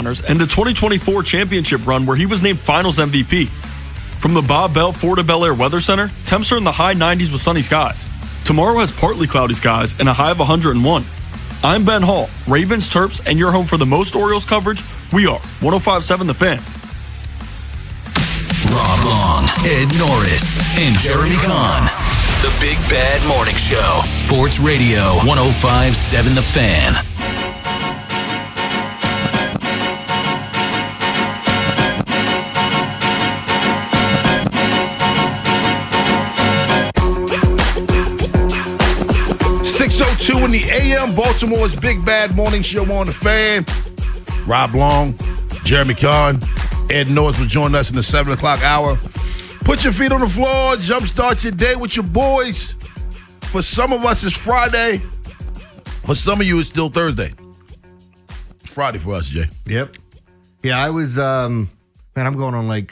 49ers and the 2024 championship run where he was named Finals MVP. From the Bob Bell Florida Bel Air Weather Center, temps are in the high 90s with sunny skies. Tomorrow has partly cloudy skies and a high of 101. I'm Ben Hall, Ravens, Terps, and your home for the most Orioles coverage. We are 105.7 The Fan. Rob Long, Ed Norris, and Jeremy Kahn. The Big Bad Morning Show. Sports Radio 105.7 The Fan. In the AM, Baltimore's Big Bad Morning Show on The Fan. Rob Long, Jeremy Kahn, Ed Norris will join us in the 7 o'clock hour. Put your feet on the floor, jumpstart your day with your boys. For some of us, it's Friday. For some of you, it's still Thursday. It's Friday for us, Jay. Yep. Yeah, I was, I'm going on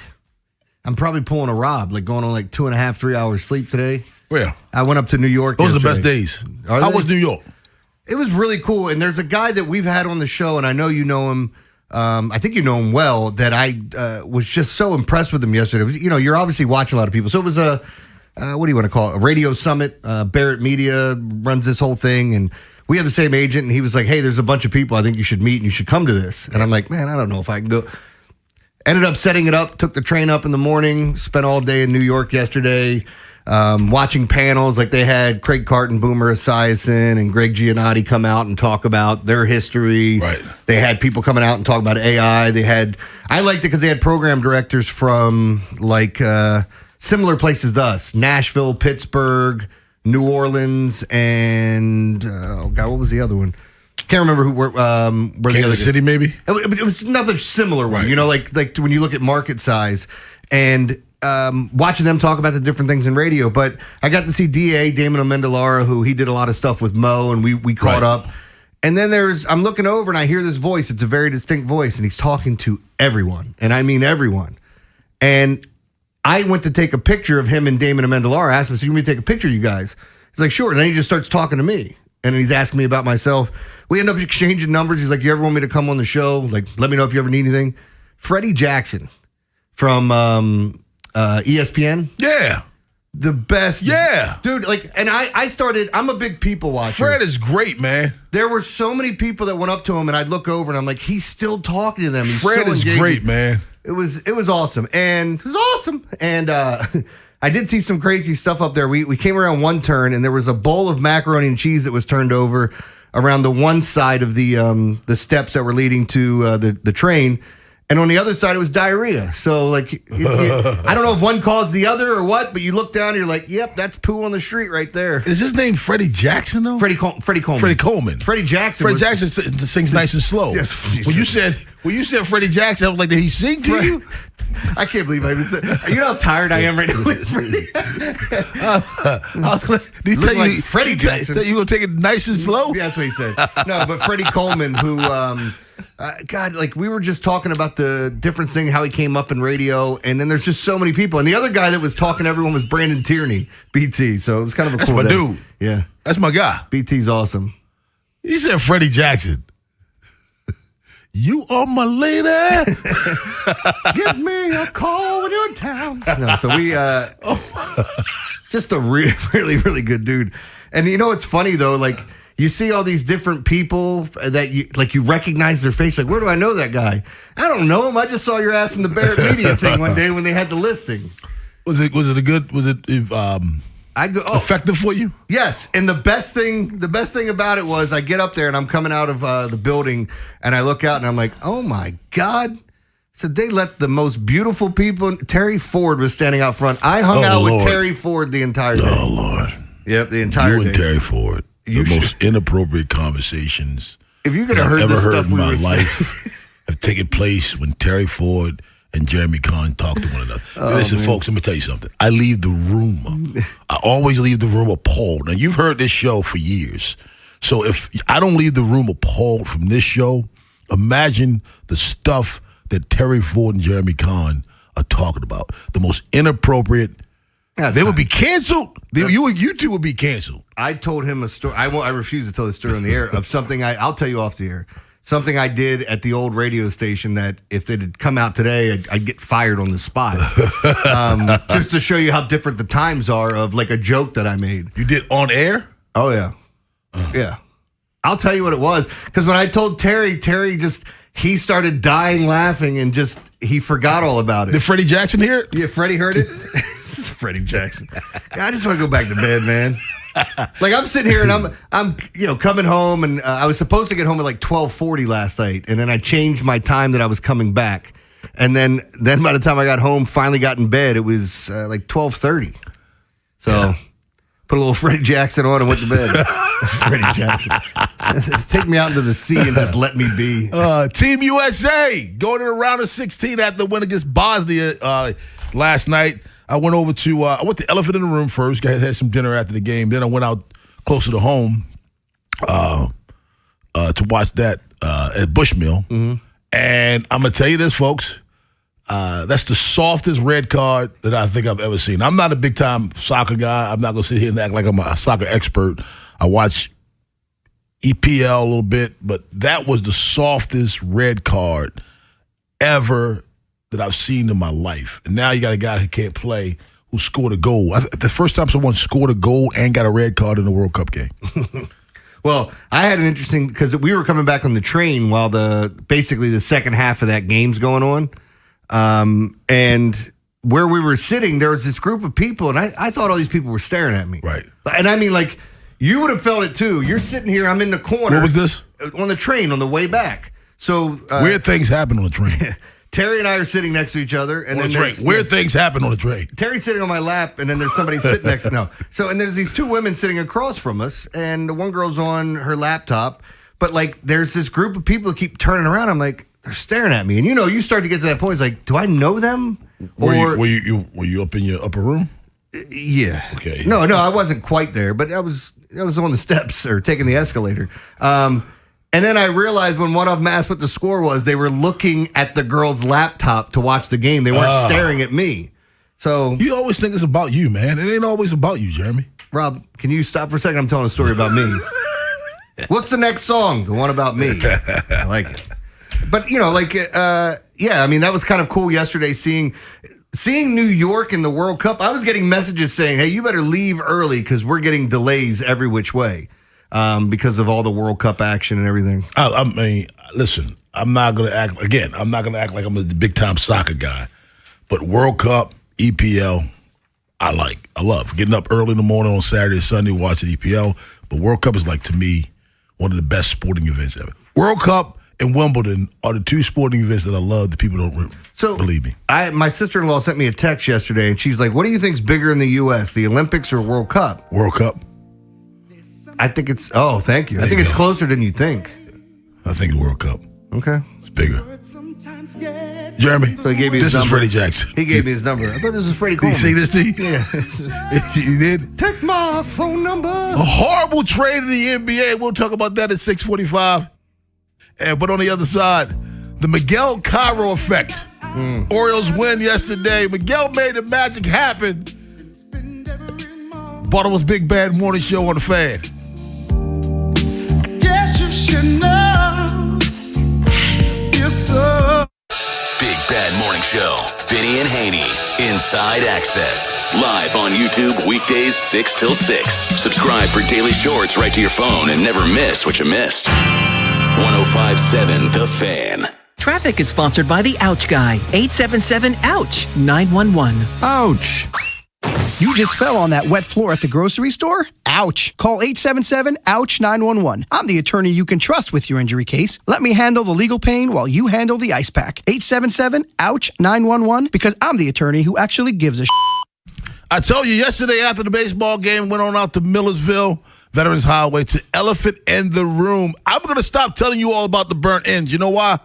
I'm probably pulling a Rob, going on 2.5, 3 hours sleep today. Where? I went up to New York. Those are the best days. How was New York? It was really cool. And there's a guy that we've had on the show, and I know you know him. I think you know him well, that I was just so impressed with him yesterday. You're obviously watching a lot of people. So it was what do you want to call it? A radio summit. Barrett Media runs this whole thing. And we have the same agent. And he was like, hey, there's a bunch of people I think you should meet and you should come to this. And I'm like, man, I don't know if I can go. Ended up setting it up, took the train up in the morning, spent all day in New York yesterday. Watching panels they had Craig Carton, Boomer Esiason, and Greg Giannotti come out and talk about their history. Right. They had people coming out and talk about AI. I liked it because they had program directors from similar places to us: Nashville, Pittsburgh, New Orleans, and what was the other one? Can't remember where the Kansas City, maybe. It was another similar one. Right. Like when you look at market size and. Watching them talk about the different things in radio, but I got to see DA Damon Amendolara, who he did a lot of stuff with Mo, and we caught up. And then I'm looking over and I hear this voice. It's a very distinct voice, and he's talking to everyone, and I mean everyone. And I went to take a picture of him and Damon Amendolara. I asked him, "So you want me to take a picture of you guys?" He's like, "Sure." And then he just starts talking to me, and he's asking me about myself. We end up exchanging numbers. He's like, "You ever want me to come on the show? Let me know if you ever need anything." Freddie Jackson from ESPN. Yeah. The best. Yeah. Dude, and I'm a big people watcher. Fred is great, man. There were so many people that went up to him, and I'd look over, and I'm like, he's still talking to them. He's Fred so is engaging. great, man. It was awesome. And it was awesome. And I did see some crazy stuff up there. We came around one turn, and there was a bowl of macaroni and cheese that was turned over around the one side of the steps that were leading to the train. And on the other side, it was diarrhea. So, I don't know if one caused the other or what, but you look down and you're like, yep, that's poo on the street right there. Is his name Freddie Jackson, though? Freddie Coleman. Freddie Coleman. Freddie Jackson. Freddie Jackson sings nice and slow. Yes. When you said Freddie Jackson, I was like, did he sing to you? I can't believe I even said. You know how tired I am right now. Did he tell you Freddie Jackson? You gonna take it nice and slow? Yeah, that's what he said. No, but Freddie Coleman, who, we were just talking about the different thing, how he came up in radio, and then there's just so many people. And the other guy that was talking to everyone was Brandon Tierney, BT. So it was kind of a That's cool my day. dude. Yeah, that's my guy. BT's awesome. He said Freddie Jackson. You are my lady. Give me a call when you're in town. No, so we, just a really, really good dude. And it's funny though, you see all these different people that you recognize their face. Where do I know that guy? I don't know him. I just saw your ass in the Barrett Media thing one day when they had the listing. Was it effective for you? Yes. And the best thing about it was I get up there and I'm coming out of the building and I look out and I'm like, oh my God. So they let the most beautiful people. Terry Ford was standing out front. I hung out with Terry Ford the entire day. Oh Lord. Yep, the entire day. You and Terry Ford. Most inappropriate conversations if you could have I've heard ever this heard stuff in my life have taken place when Terry Ford and Jeremy Kahn talk to one another. Listen, folks, let me tell you something. I leave the room. I always leave the room appalled. Now, you've heard this show for years. So if I don't leave the room appalled from this show, imagine the stuff that Terry Ford and Jeremy Kahn are talking about. The most inappropriate. They would be canceled. You two would be canceled. I told him a story. I refuse to tell the story on the air of something I'll tell you off the air. something I did at the old radio station that if it had come out today, I'd get fired on the spot. Just to show you how different the times are of like a joke that I made. You did on air? Oh, yeah. Yeah. I'll tell you what it was. Because when I told Terry he started dying laughing and he forgot all about it. Did Freddie Jackson hear it? Yeah, Freddie heard it. This is Freddie Jackson. I just want to go back to bed, man. Like I'm sitting here and I'm coming home and I was supposed to get home at like 12:40 last night, and then I changed my time that I was coming back, and then by the time I got home, finally got in bed, it was like 12:30. So put a little Freddie Jackson on and went to bed. Freddie Jackson, just take me out into the sea and just let me be. Team USA going to the round of 16 after the win against Bosnia last night. I went over to I went to Elephant in the Room first. Guys had some dinner after the game. Then I went out closer to home to watch that at Bushmill. Mm-hmm. And I'm gonna tell you this, folks. That's the softest red card that I think I've ever seen. I'm not a big time soccer guy. I'm not gonna sit here and act like I'm a soccer expert. I watch EPL a little bit, but that was the softest red card ever that I've seen in my life. And now you got a guy who can't play who scored a goal. The first time someone scored a goal and got a red card in the World Cup game. Well, I had an interesting, because we were coming back on the train while basically the second half of that game's going on. And where we were sitting, there was this group of people, and I thought all these people were staring at me. Right. And I mean, like, you would have felt it too. You're sitting here, I'm in the corner. What was this? On the train on the way back. So weird things happen on the train. Terry and I are sitting next to each other, and then weird things happen on the train. Terry's sitting on my lap, and then there's somebody sitting next to me. So, and there's these two women sitting across from us, and the one girl's on her laptop, but like there's this group of people that keep turning around. I'm like, they're staring at me, and you start to get to that point. It's like, do I know them? Were you up in your upper room? Yeah. Okay. No, I wasn't quite there, but I was on the steps or taking the escalator. And then I realized when one of them asked what the score was, they were looking at the girl's laptop to watch the game. They weren't staring at me. So you always think it's about you, man. It ain't always about you, Jeremy. Rob, can you stop for a second? I'm telling a story about me. What's the next song? The one about me. I like it. But, I mean, that was kind of cool yesterday seeing New York in the World Cup. I was getting messages saying, hey, you better leave early because we're getting delays every which way. Because of all the World Cup action and everything. I mean, listen, I'm not going to act like I'm a big-time soccer guy. But World Cup, EPL, I love. Getting up early in the morning on Saturday and Sunday watching EPL. But World Cup is, like, to me, one of the best sporting events ever. World Cup and Wimbledon are the two sporting events that I love that people don't believe me. My sister-in-law sent me a text yesterday, and she's like, what do you think's bigger in the U.S., the Olympics or World Cup? World Cup. I think it's, thank you. I think it's closer than you think. I think the World Cup. Okay. It's bigger. Jeremy, so he gave me this his is Freddie Jackson. He gave me his number. I thought this was Freddie Coleman. Did he say this to you? Yeah. You did? Take my phone number. A horrible trade in the NBA. We'll talk about that at 6:45. But on the other side, the Miguel Cairo effect. Orioles win yesterday. Miguel made the magic happen. Baltimore's Big Bad Morning Show on the Fan. Big Bad Morning Show. Vinny and Haynie. Inside Access. Live on YouTube weekdays 6 till 6. Subscribe for daily shorts right to your phone and never miss what you missed. 105.7 The Fan. Traffic is sponsored by the Ouch Guy. 877-OUCH 911. Ouch. You just fell on that wet floor at the grocery store? Ouch. Call 877-OUCH-911. I'm the attorney you can trust with your injury case. Let me handle the legal pain while you handle the ice pack. 877-OUCH-911 because I'm the attorney who actually gives a I told you yesterday after the baseball game, went on out to Millersville, Veterans Highway, to Elephant in the Room. I'm going to stop telling you all about the burnt ends. You know why?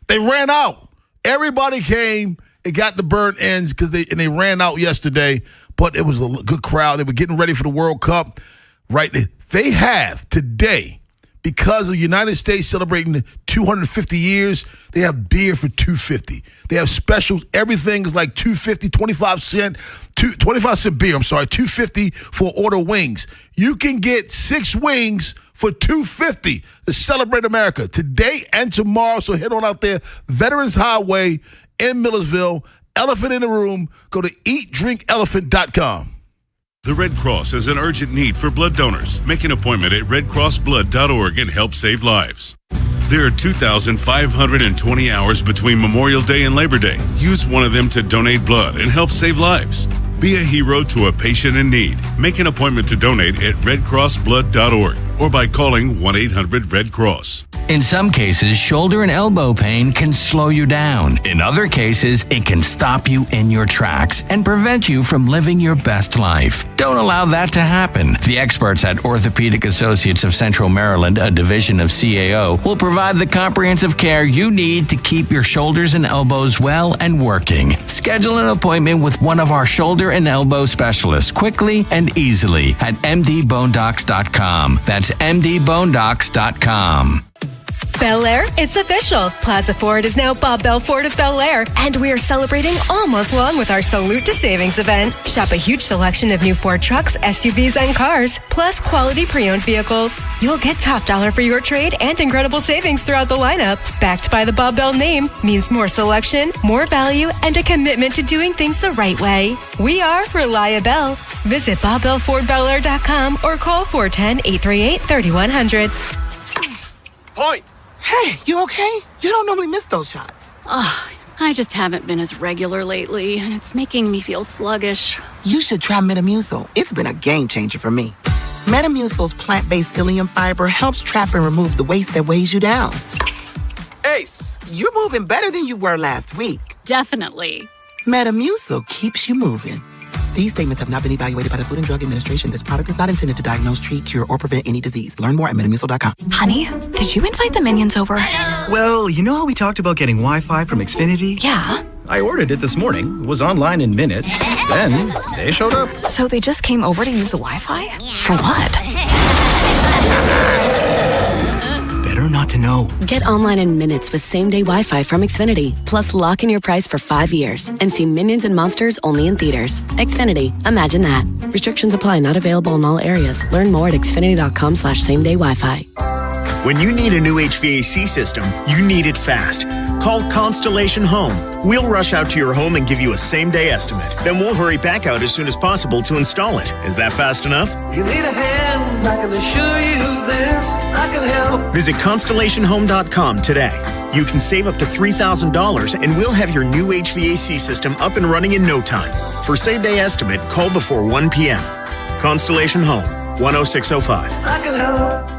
They ran out. Everybody came and got the burnt ends because they ran out yesterday. But it was a good crowd. They were getting ready for the World Cup. Right? They have today, because of the United States celebrating 250 years, they have beer for $2.50. They have specials. Everything is like $2.50, 25 cent beer. $2.50 for order wings. You can get 6 wings for $250 to celebrate America today and tomorrow. So head on out there, Veterans Highway in Millersville. Elephant in the room. Go to eatdrinkelephant.com. The Red Cross has an urgent need for blood donors. Make an appointment at redcrossblood.org and help save lives. There are 2,520 hours between Memorial Day and Labor Day. Use one of them to donate blood and help save lives. Be a hero to a patient in need. Make an appointment to donate at redcrossblood.org or by calling 1-800-RED-CROSS. In some cases, shoulder and elbow pain can slow you down. In other cases, it can stop you in your tracks and prevent you from living your best life. Don't allow that to happen. The experts at Orthopedic Associates of Central Maryland, a division of CAO, will provide the comprehensive care you need to keep your shoulders and elbows well and working. Schedule an appointment with one of our shoulder and elbow specialists quickly and easily at mdbonedocs.com. That's mdbonedocs.com. Bel Air, it's official. Plaza Ford is now Bob Bell Ford of Bel Air, and we are celebrating all month long with our Salute to Savings event. Shop a huge selection of new Ford trucks, SUVs, and cars, plus quality pre-owned vehicles. You'll get top dollar for your trade and incredible savings throughout the lineup. Backed by the Bob Bell name means more selection, more value, and a commitment to doing things the right way. We are Reliable. Visit BobBellFordBelAir.com or call 410-838-3100. Point. Hey, you okay? You don't normally miss those shots. I just haven't been as regular lately, and it's making me feel sluggish. You should try Metamucil. It's been a game changer for me. Metamucil's plant-based psyllium fiber helps trap and remove the waste that weighs you down. Ace. You're moving better than you were last week. Definitely. Metamucil keeps you moving. These statements have not been evaluated by the Food and Drug Administration. This product is not intended to diagnose, treat, cure, or prevent any disease. Learn more at metamucil.com. Honey, did you invite the minions over? Well, you know how we talked about getting Wi-Fi from Xfinity? Yeah. I ordered it this morning. It was online in minutes. Then they showed up. So they just came over to use the Wi-Fi? For what? Better not to know. Get online in minutes with same-day Wi-Fi from Xfinity. Plus, lock in your price for 5 years and see Minions and Monsters only in theaters. Xfinity. Imagine that. Restrictions apply. Not available in all areas. Learn more at xfinity.com/same-day Wi-Fi. When you need a new HVAC system, you need it fast. Call Constellation Home. We'll rush out to your home and give you a same-day estimate. Then we'll hurry back out as soon as possible to install it. Is that fast enough? You need a hand, I can assure you this, I can help. Visit ConstellationHome.com today. You can save up to $3,000 and we'll have your new HVAC system up and running in no time. For same-day estimate, call before 1 p.m. Constellation Home, 10605. I can help.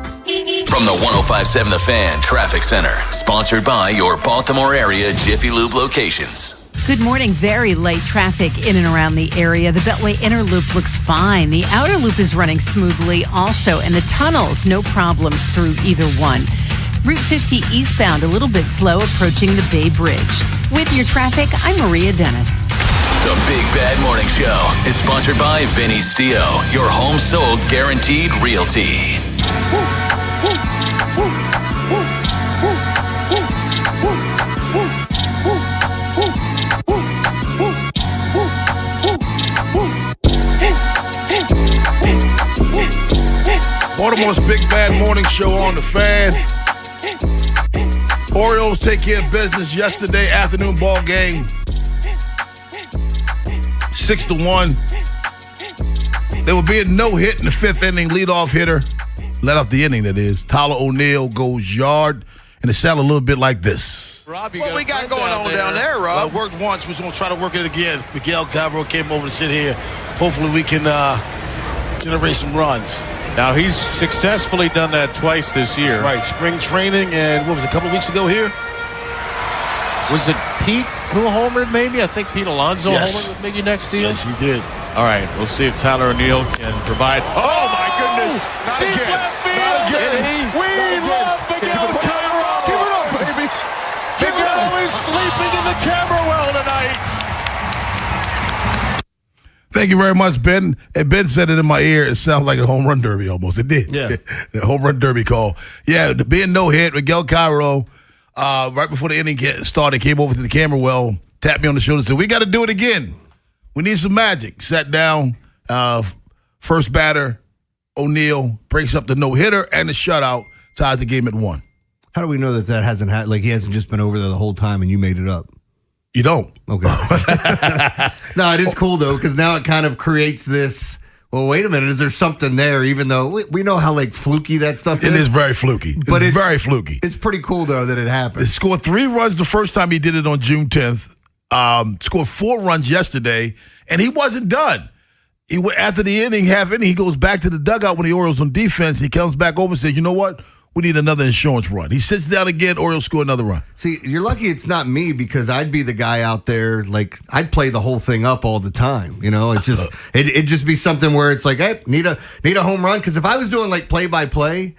From the 105.7 The Fan Traffic Center, sponsored by your Baltimore area Jiffy Lube locations. Good morning. Very light traffic in and around the area. The Beltway inner loop looks fine. The outer loop is running smoothly also, and the tunnels, no problems through either one. Route 50 eastbound, a little bit slow approaching the Bay Bridge. With your traffic, I'm Maria Dennis. The Big Bad Morning Show is sponsored by Vinny Stio, your home sold guaranteed realty. Baltimore's Big Bad Morning Show on the Fan. Orioles take care of business yesterday afternoon ball game. 6-1. There will be a no-hit in the fifth inning. Leadoff hitter, let off the inning, that is. Tyler O'Neill goes yard, and it sounded a little bit like this. Rob, what we got going on down there, Rob? Well, it worked once. We're going to try to work it again. Miguel Gabriel came over to sit here. Hopefully we can generate some runs. Now, he's successfully done that twice this year. Right, spring training, and what was it, a couple of weeks ago here? Was it Pete who homered, maybe? I think Pete Alonso homered with Miggy next to you. Yes, he did. All right, we'll see if Tyler O'Neill can provide. Oh, my goodness! Not Deep again. left field! Not again. We love Miguel Cairo! Give it up, baby! Miguel is sleeping in the camera well tonight! Thank you very much, Ben. And Ben said it in my ear. It sounds like a home run derby almost. It did. Yeah. The home run derby call. Yeah, being no hit, Miguel Cairo, right before the inning started, came over to the camera well, tapped me on the shoulder and said, we got to do it again. We need some magic. Sat down, first batter, O'Neal breaks up the no-hitter and the shutout, ties the game at 1. How do we know that hasn't happened? Like, he hasn't just been over there the whole time and you made it up? You don't. Okay. No, it is cool, though, because now it kind of creates this, well, wait a minute, is there something there, even though we know how, like, fluky that stuff is? It is very fluky. But it's very fluky. It's pretty cool, though, that it happened. He scored 3 runs the first time he did it on June 10th. Scored 4 runs yesterday, and he wasn't done. He went after the half inning, he goes back to the dugout when the Orioles on defense. He comes back over and says, you know what? We need another insurance run. He sits down again, Orioles score another run. See, you're lucky it's not me because I'd be the guy out there, like, I'd play the whole thing up all the time. You know, it's just, it'd just be something where it's like, hey, need a home run. Because if I was doing, like, play-by-play,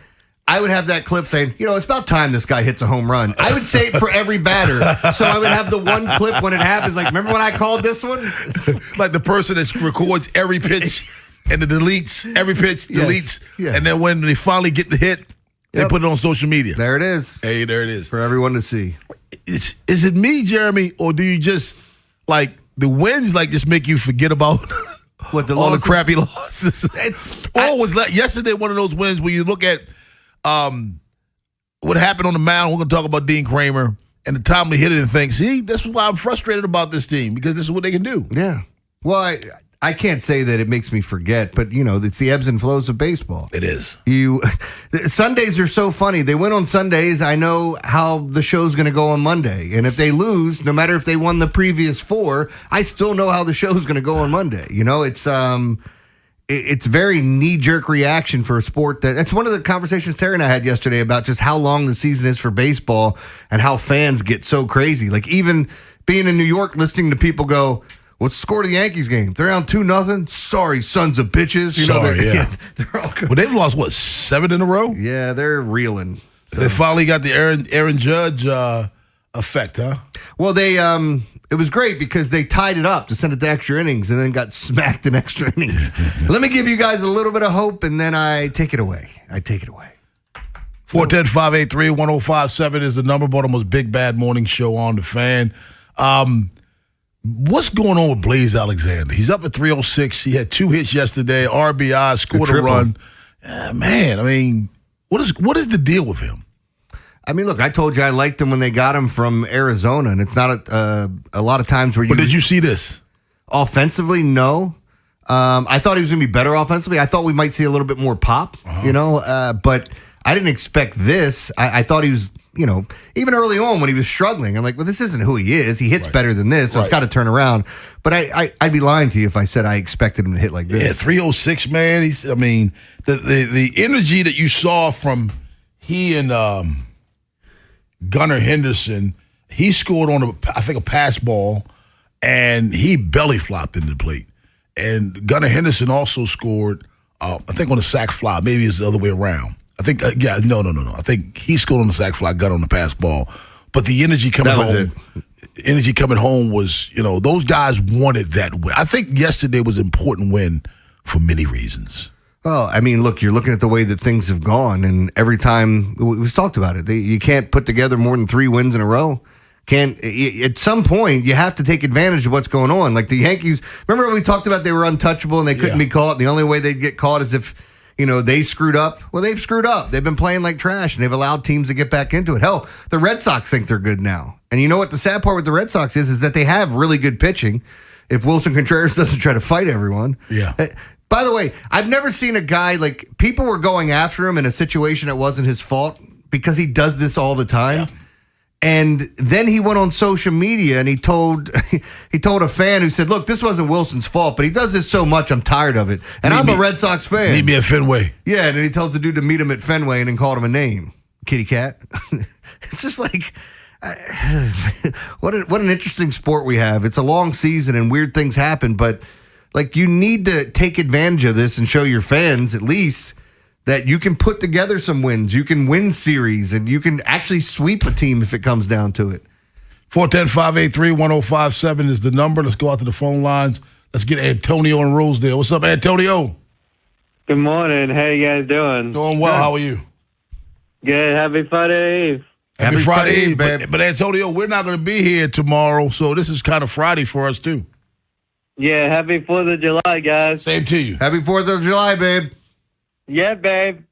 I would have that clip saying, you know, it's about time this guy hits a home run. I would say it for every batter. So I would have the one clip when it happens, like, remember when I called this one? Like the person that records every pitch and the deletes, every pitch, deletes. Yeah. And then when they finally get the hit, they put it on social media. There it is. Hey, there it is. For everyone to see. Is it me, Jeremy, or do you just, like, the wins, like, just make you forget about what all the crappy losses? Yesterday one of those wins where you look at what happened on the mound. We're going to talk about Dean Kramer and the timely hit it and think, see, that's why I'm frustrated about this team, because this is what they can do. Yeah. Well, I can't say that it makes me forget, but, you know, it's the ebbs and flows of baseball. It is. Sundays are so funny. They win on Sundays. I know how the show's going to go on Monday. And if they lose, no matter if they won the previous 4, I still know how the show's going to go on Monday. You know, it's very knee-jerk reaction for a sport. That's one of the conversations Sarah and I had yesterday about just how long the season is for baseball and how fans get so crazy. Like, even being in New York, listening to people go, what's the score of the Yankees game? They're down 2-0. Sorry, sons of bitches. You know, they're all good. Well, they've lost, 7 in a row? Yeah, they're reeling. So. They finally got the Aaron Judge effect, huh? Well, it was great because they tied it up to send it to extra innings and then got smacked in extra innings. Let me give you guys a little bit of hope, and then I take it away. 410-583-1057 is the number. Baltimore's Big Bad Morning Show on the Fan. What's going on with Blaze Alexander? He's up at 306. He had 2 hits yesterday, RBI, scored a run. Man, I mean, what is the deal with him? I mean, look, I told you I liked him when they got him from Arizona, and it's not a lot of times where you... But did you see this? Offensively, no. I thought he was going to be better offensively. I thought we might see a little bit more pop, you know, but I didn't expect this. I thought he was, you know, even early on when he was struggling, I'm like, well, this isn't who he is. He hits better than this, so it's got to turn around. But I'd be lying to you if I said I expected him to hit like this. Yeah, 306, man. The energy that you saw from he and Gunnar Henderson, he scored on, I think, a pass ball, and he belly flopped into the plate. And Gunnar Henderson also scored, I think, on a sac fly. Maybe it's the other way around. I think, no. I think he scored on the sac fly, got on the pass ball. But the energy coming home was, you know, those guys wanted that win. I think yesterday was an important win for many reasons. Well, I mean, look, you're looking at the way that things have gone, and every time we've talked about it, you can't put together more than 3 wins in a row. At some point, you have to take advantage of what's going on. Like the Yankees, remember when we talked about they were untouchable and they couldn't be caught? The only way they'd get caught is if, you know, they screwed up. Well, they've screwed up. They've been playing like trash, and they've allowed teams to get back into it. Hell, the Red Sox think they're good now. And you know what the sad part with the Red Sox is that they have really good pitching if Wilson Contreras doesn't try to fight everyone. Yeah. By the way, I've never seen a guy, like, people were going after him in a situation that wasn't his fault because he does this all the time. Yeah. And then he went on social media and he told a fan who said, look, this wasn't Wilson's fault, but he does this so much, I'm tired of it. And I'm a Red Sox fan. Meet me at Fenway. Yeah, and then he tells the dude to meet him at Fenway and then called him a name. Kitty cat. It's just like, what an interesting sport we have. It's a long season and weird things happen, but like you need to take advantage of this and show your fans at least that you can put together some wins. You can win series, and you can actually sweep a team if it comes down to it. 410-583-1057 is the number. Let's go out to the phone lines. Let's get Antonio in Rosedale. What's up, Antonio? Good morning. How you guys doing? Doing well. How are you? Good. Happy Friday Eve. Happy Friday Eve, babe. But Antonio, we're not going to be here tomorrow, so this is kind of Friday for us, too. Yeah, happy 4th of July, guys. Same to you. Happy 4th of July, babe. Yeah, babe.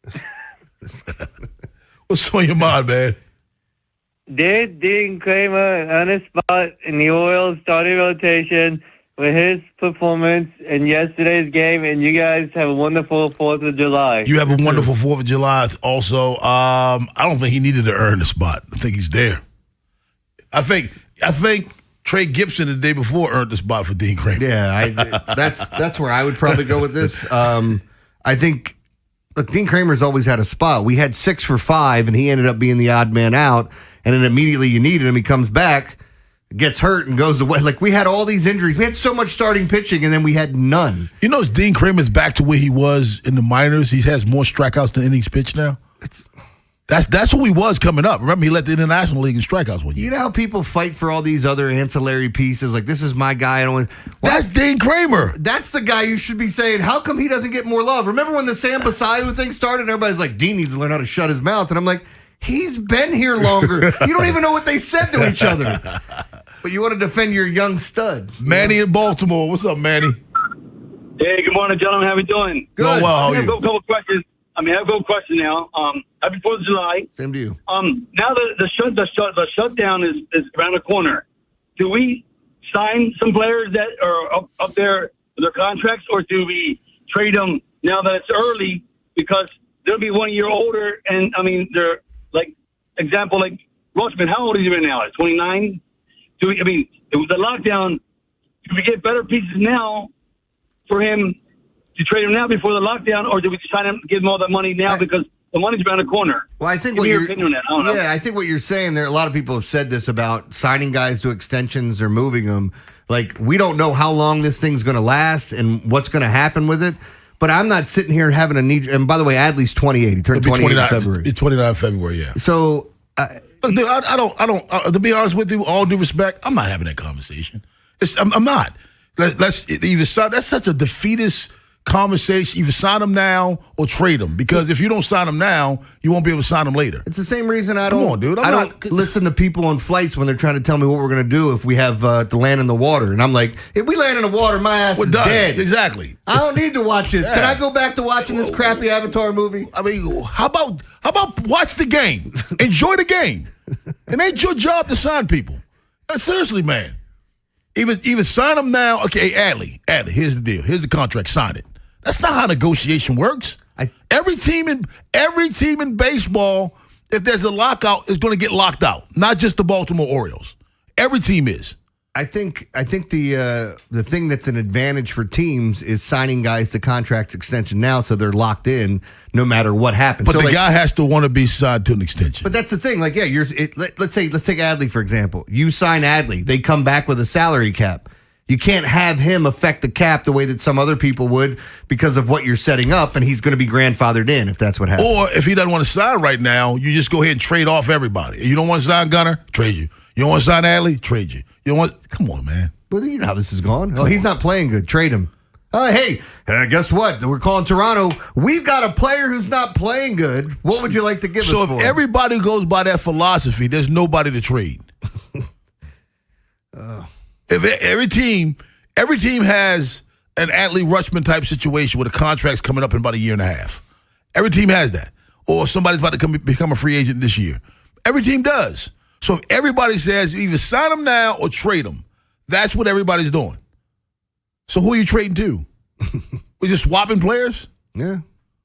What's on your mind, man? Did Dean Kramer earn a spot in the Orioles starting rotation with his performance in yesterday's game? And you guys have a wonderful 4th of July. You have a wonderful 4th of July also. I don't think he needed to earn the spot. I think he's there. I think Trey Gibson the day before earned the spot for Dean Kramer. Yeah, that's where I would probably go with this. I think, look, Dean Kramer's always had a spot. We had 6 for 5, and he ended up being the odd man out. And then immediately you needed him. He comes back, gets hurt, and goes away. Like, we had all these injuries. We had so much starting pitching, and then we had none. You know, Dean Kramer's back to where he was in the minors. He has more strikeouts than innings pitched now. That's who he was coming up. Remember, he led the International League in strikeouts one year. You know how people fight for all these other ancillary pieces? Like, this is my guy. I don't want. That's Dean Kramer. That's the guy you should be saying, how come he doesn't get more love? Remember when the Sam Basayu thing started? Everybody's like, Dean needs to learn how to shut his mouth. And I'm like, he's been here longer. You don't even know what they said to each other. But you want to defend your young stud. Manny in Baltimore. What's up, Manny? Hey, good morning, gentlemen. How we doing? Good. Well, how are I have you? a couple questions. I have a couple questions now. Happy 4th of July. Same to you. Now the shutdown is around the corner. Do we sign some players that are up there with their contracts, or do we trade them now that it's early because they'll be 1 year older? And they're like Rushman. How old is he right now? 29. With the lockdown, do we get better pieces now for him to trade him now before the lockdown, or do we sign him, give him all that money now because the money's around the corner? Well, I think Give me your opinion on that. I don't know. Yeah, I think what you're saying there, a lot of people have said this about signing guys to extensions or moving them. Like, we don't know how long this thing's going to last and what's going to happen with it. But I'm not sitting here having a need. And by the way, Adley's 28. He turned 28 in February. It's 29 February, yeah. So, look, dude, I don't. To be honest with you, with all due respect, I'm not having that conversation. I'm not. Let's either sign. That's such a defeatist conversation. Either sign them now or trade them, because if you don't sign them now, you won't be able to sign them later. It's the same reason I don't. Come on, dude. I don't listen to people on flights when they're trying to tell me what we're going to do if we have to land in the water. And I'm like, if we land in the water, my ass is dead. Exactly. I don't need to watch this. Yeah. Can I go back to watching this crappy Avatar movie? How about watch the game, enjoy the game, it ain't your job to sign people. Seriously, man. Even sign them now. Okay, Adley, here's the deal. Here's the contract. Sign it. That's not how negotiation works. Every team in baseball, if there's a lockout, is going to get locked out. Not just the Baltimore Orioles. Every team is. I think the thing that's an advantage for teams is signing guys to contract extension now, so they're locked in no matter what happens. But so the guy has to want to be signed to an extension. But that's the thing. Like, yeah, let's take Adley for example. You sign Adley, they come back with a salary cap. You can't have him affect the cap the way that some other people would because of what you're setting up, and he's going to be grandfathered in if that's what happens. Or if he doesn't want to sign right now, you just go ahead and trade off everybody. You don't want to sign Gunner? Trade you. You don't want to sign Adley? Trade you. You don't want? Come on, man. Well, you know how this is going. Oh, he's not playing good. Trade him. Hey, guess what? We're calling Toronto. We've got a player who's not playing good. What would you like to give us for? So if everybody goes by that philosophy, there's nobody to trade. If every team has an Adley Rutschman type situation where the contract's coming up in about a year and a half. Every team has that. Or somebody's about to become a free agent this year. Every team does. So if everybody says either sign them now or trade them, that's what everybody's doing. So who are you trading to? We're just swapping players? Yeah.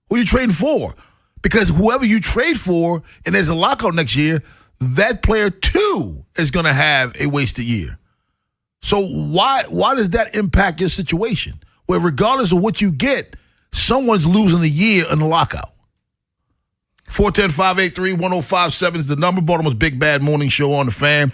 Who are you trading for? Because whoever you trade for, and there's a lockout next year, that player too is going to have a wasted year. So why does that impact your situation? Where regardless of what you get, someone's losing a year in the lockout. 410-583-1057 is the number. Baltimore's Big Bad Morning Show on the Fan.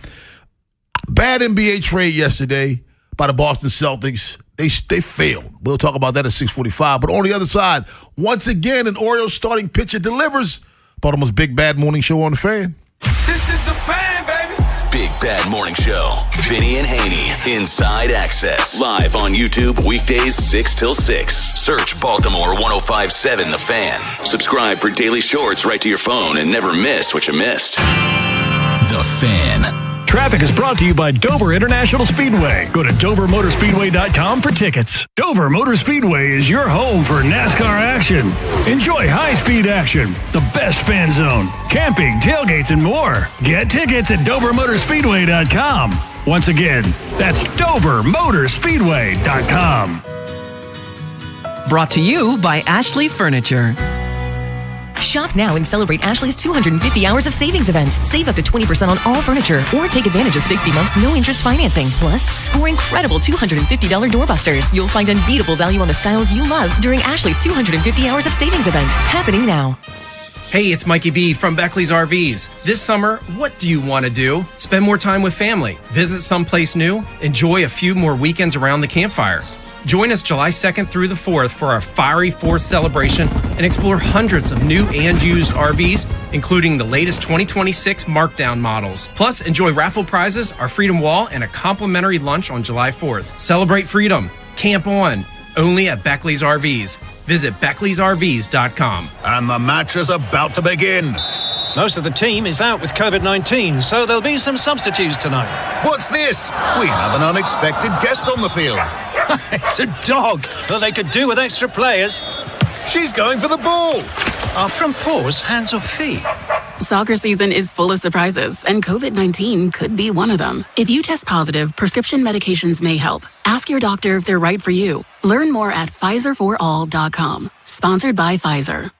Bad NBA trade yesterday by the Boston Celtics. They failed. We'll talk about that at 6:45. But on the other side, once again, an Orioles starting pitcher delivers. Baltimore's Big Bad Morning Show on the Fan. This is the Fan, baby. Big Bad Morning Show. Vinny and Haynie. Inside Access. Live on YouTube weekdays 6 till 6. Search Baltimore 105.7 The Fan. Subscribe for daily shorts right to your phone and never miss what you missed. The Fan. Traffic is brought to you by Dover International Speedway. Go to DoverMotorspeedway.com for tickets. Dover Motor Speedway is your home for NASCAR action. Enjoy high-speed action, the best fan zone, camping, tailgates, and more. Get tickets at DoverMotorspeedway.com. Once again, that's DoverMotorspeedway.com. Brought to you by Ashley Furniture. Shop now and celebrate Ashley's 250 hours of savings event. Save up to 20% on all furniture or take advantage of 60 months no interest financing. Plus, score incredible $250 doorbusters. You'll find unbeatable value on the styles you love during Ashley's 250 hours of savings event. Happening now. Hey, it's Mikey B from Beckley's RVs. This summer, what do you want to do? Spend more time with family, visit someplace new, enjoy a few more weekends around the campfire. Join us July 2nd through the 4th for our Fiery 4th celebration and explore hundreds of new and used RVs, including the latest 2026 Markdown models. Plus, enjoy raffle prizes, our Freedom Wall, and a complimentary lunch on July 4th. Celebrate freedom. Camp on. Only at Beckley's RVs. Visit Beckley'sRVs.com. And the match is about to begin. Most of the team is out with COVID-19, so there'll be some substitutes tonight. What's this? We have an unexpected guest on the field. It's a dog. Well, they could do with extra players. She's going for the ball. Are front paws hands or feet? Soccer season is full of surprises, and COVID-19 could be one of them. If you test positive, prescription medications may help. Ask your doctor if they're right for you. Learn more at PfizerForAll.com. Sponsored by Pfizer.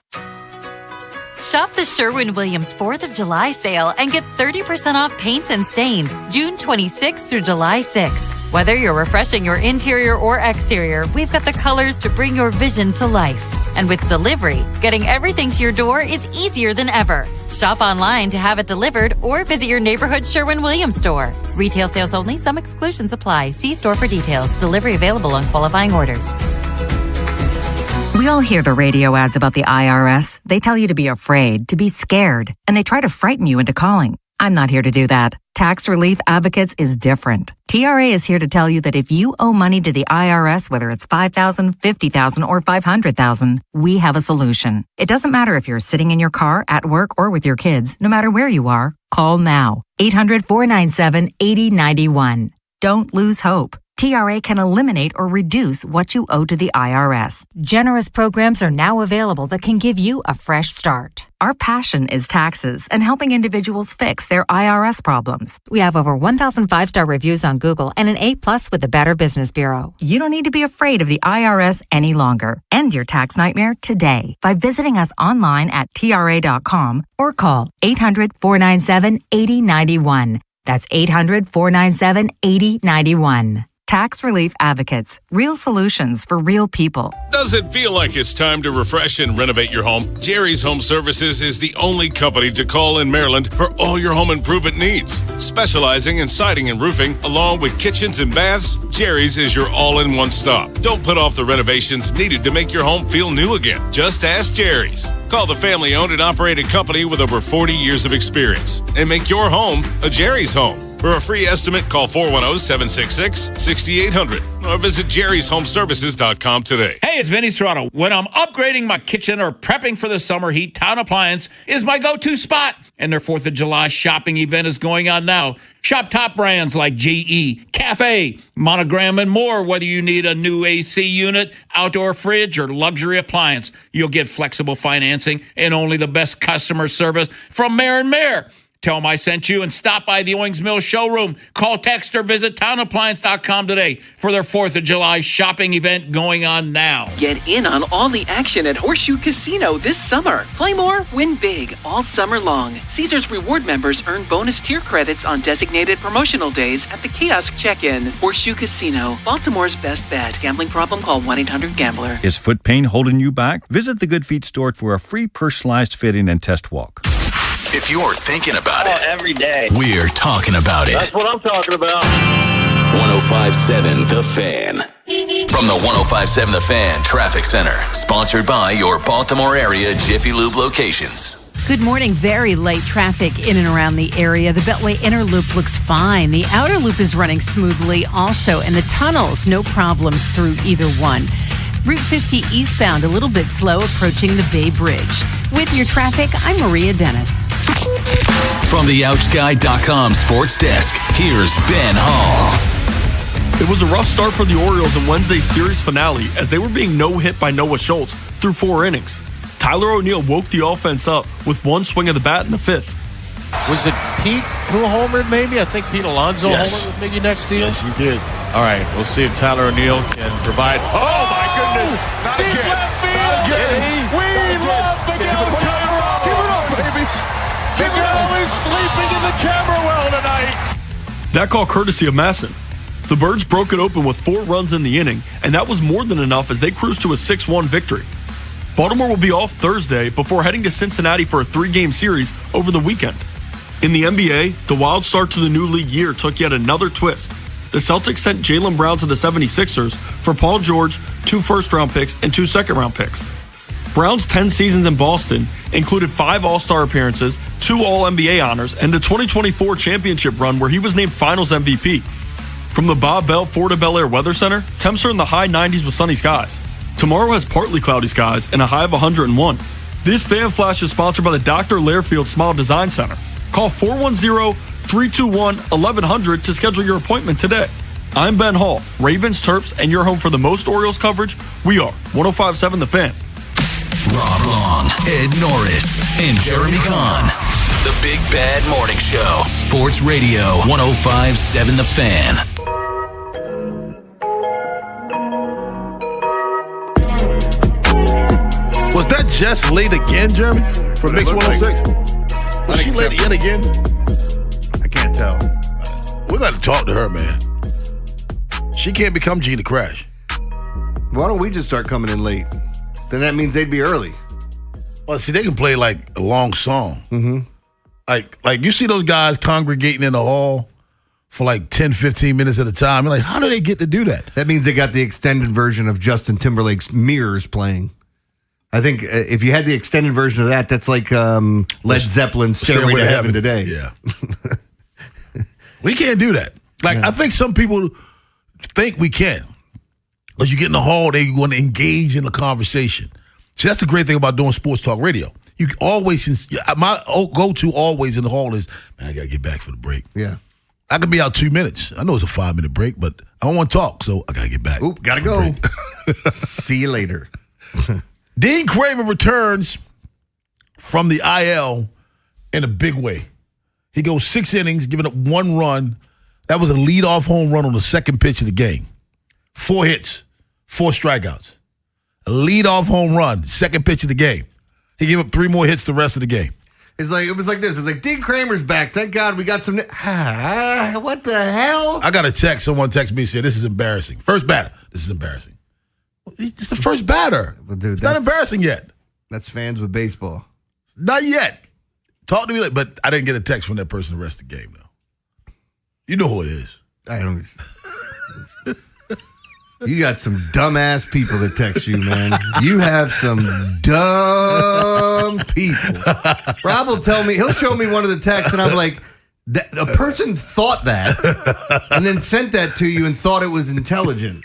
Shop the Sherwin-Williams 4th of July sale and get 30% off paints and stains June 26th through July 6th. Whether you're refreshing your interior or exterior, we've got the colors to bring your vision to life. And with delivery, getting everything to your door is easier than ever. Shop online to have it delivered or visit your neighborhood Sherwin-Williams store. Retail sales only. Some exclusions apply. See store for details. Delivery available on qualifying orders. We all hear the radio ads about the IRS. They tell you to be afraid, to be scared, and they try to frighten you into calling. I'm not here to do that. Tax Relief Advocates is different. TRA is here to tell you that if you owe money to the IRS, whether it's $5,000, $50,000, or $500,000, we have a solution. It doesn't matter if you're sitting in your car, at work, or with your kids. No matter where you are, call now. 800-497-8091. Don't lose hope. TRA can eliminate or reduce what you owe to the IRS. Generous programs are now available that can give you a fresh start. Our passion is taxes and helping individuals fix their IRS problems. We have over 1,000 5-star reviews on Google and an A+ with the Better Business Bureau. You don't need to be afraid of the IRS any longer. End your tax nightmare today by visiting us online at TRA.com or call 800-497-8091. That's 800-497-8091. Tax Relief Advocates. Real solutions for real people. Does it feel like it's time to refresh and renovate your home? Jerry's Home Services is the only company to call in Maryland for all your home improvement needs. Specializing in siding and roofing, along with kitchens and baths, Jerry's is your all-in-one stop. Don't put off the renovations needed to make your home feel new again. Just ask Jerry's. Call the family-owned and operated company with over 40 years of experience and make your home a Jerry's home. For a free estimate, call 410-766-6800 or visit jerryshomeservices.com today. Hey, it's Vinny Serrato. When I'm upgrading my kitchen or prepping for the summer heat, Town Appliance is my go-to spot. And their 4th of July shopping event is going on now. Shop top brands like GE, Cafe, Monogram, and more. Whether you need a new AC unit, outdoor fridge, or luxury appliance, you'll get flexible financing and only the best customer service from Mayor and Mayor. Tell them I sent you and stop by the Owings Mill showroom. Call, text, or visit townappliance.com today for their 4th of July shopping event going on now. Get in on all the action at Horseshoe Casino this summer. Play more, win big all summer long. Caesars Reward members earn bonus tier credits on designated promotional days at the kiosk check-in. Horseshoe Casino, Baltimore's best bet. Gambling problem? Call 1-800-GAMBLER. Is foot pain holding you back? Visit the Good Feet store for a free personalized fitting and test walk. If you're thinking about it, every day, we're talking about it. That's what I'm talking about. 105.7 The Fan. From the 105.7 The Fan Traffic Center. Sponsored by your Baltimore area Jiffy Lube locations. Good morning. Very light traffic in and around the area. The Beltway inner loop looks fine. The outer loop is running smoothly also. And the tunnels, no problems through either one. Route 50 eastbound, a little bit slow approaching the Bay Bridge. With your traffic, I'm Maria Dennis. From the OuchGuy.com sports desk, here's Ben Hall. It was a rough start for the Orioles in Wednesday's series finale as they were being no-hit by Noah Schultz through 4 innings. Tyler O'Neill woke the offense up with one swing of the bat in the 5th. Was it Pete who homered maybe? I think Pete Alonso homered with Miggy next to you. Yes, he did. All right, we'll see if Tyler O'Neill can provide. Oh, my goodness. Deep left field. We love Miguel Cairo. Give it up, baby. Miguel is sleeping in the camera well tonight. That call courtesy of Masson. The Birds broke it open with 4 runs in the inning, and that was more than enough as they cruised to a 6-1 victory. Baltimore will be off Thursday before heading to Cincinnati for a 3-game series over the weekend. In the NBA, the wild start to the new league year took yet another twist. The Celtics sent Jaylen Brown to the 76ers for Paul George, 2 first-round picks, and 2 second-round picks. Brown's 10 seasons in Boston included 5 All-Star appearances, 2 All-NBA honors, and the 2024 championship run where he was named Finals MVP. From the Bob Bell Florida Bel Air Weather Center, temps are in the high 90s with sunny skies. Tomorrow has partly cloudy skies and a high of 101. This Fan Flash is sponsored by the Dr. Lairfield Smile Design Center. Call 410-321-1100 to schedule your appointment today. I'm Ben Hall, Ravens, Terps, and your home for the most Orioles coverage. We are 105.7 The Fan. Rob Long, Ed Norris, and Jeremy Kahn. The Big Bad Morning Show. Sports Radio 105.7 The Fan. Was that just late again, Jeremy? From Mix 106? Was she late again? I can't tell. We got to talk to her, man. She can't become Gina Crash. Why don't we just start coming in late? Then that means they'd be early. Well, see, they can play like a long song. Mm-hmm. Like you see those guys congregating in the hall for like 10, 15 minutes at a time. You're like, how do they get to do that? That means they got the extended version of Justin Timberlake's Mirrors playing. I think if you had the extended version of that, that's like Led Zeppelin's Stairway to Heaven today. Yeah. We can't do that. I think some people think we can. Because you get in the hall, they want to engage in the conversation. See, that's the great thing about doing sports talk radio. You always, my go-to always in the hall is, man, I got to get back for the break. Yeah. I could be out 2 minutes. I know it's a 5-minute break, but I don't want to talk, so I got to get back. Oop, got to go. See you later. Dean Kramer returns from the IL in a big way. He goes 6 innings, giving up 1 run. That was a leadoff home run on the second pitch of the game. 4 hits, 4 strikeouts. A leadoff home run, second pitch of the game. He gave up 3 more hits the rest of the game. It was like this. It was like, Dean Kramer's back. Thank God we got some. What the hell? I got a text. Someone texted me and said, this is embarrassing. First batter. This is embarrassing. It's the first batter. Well, dude, it's not embarrassing yet. That's fans with baseball. Not yet. Talk to me later. But I didn't get a text from that person the rest of the game, though. You know who it is. I don't. You got some dumbass people that text you, man. You have some dumb people. Rob will tell me, he'll show me one of the texts, and I'm like, a person thought that and then sent that to you and thought it was intelligent.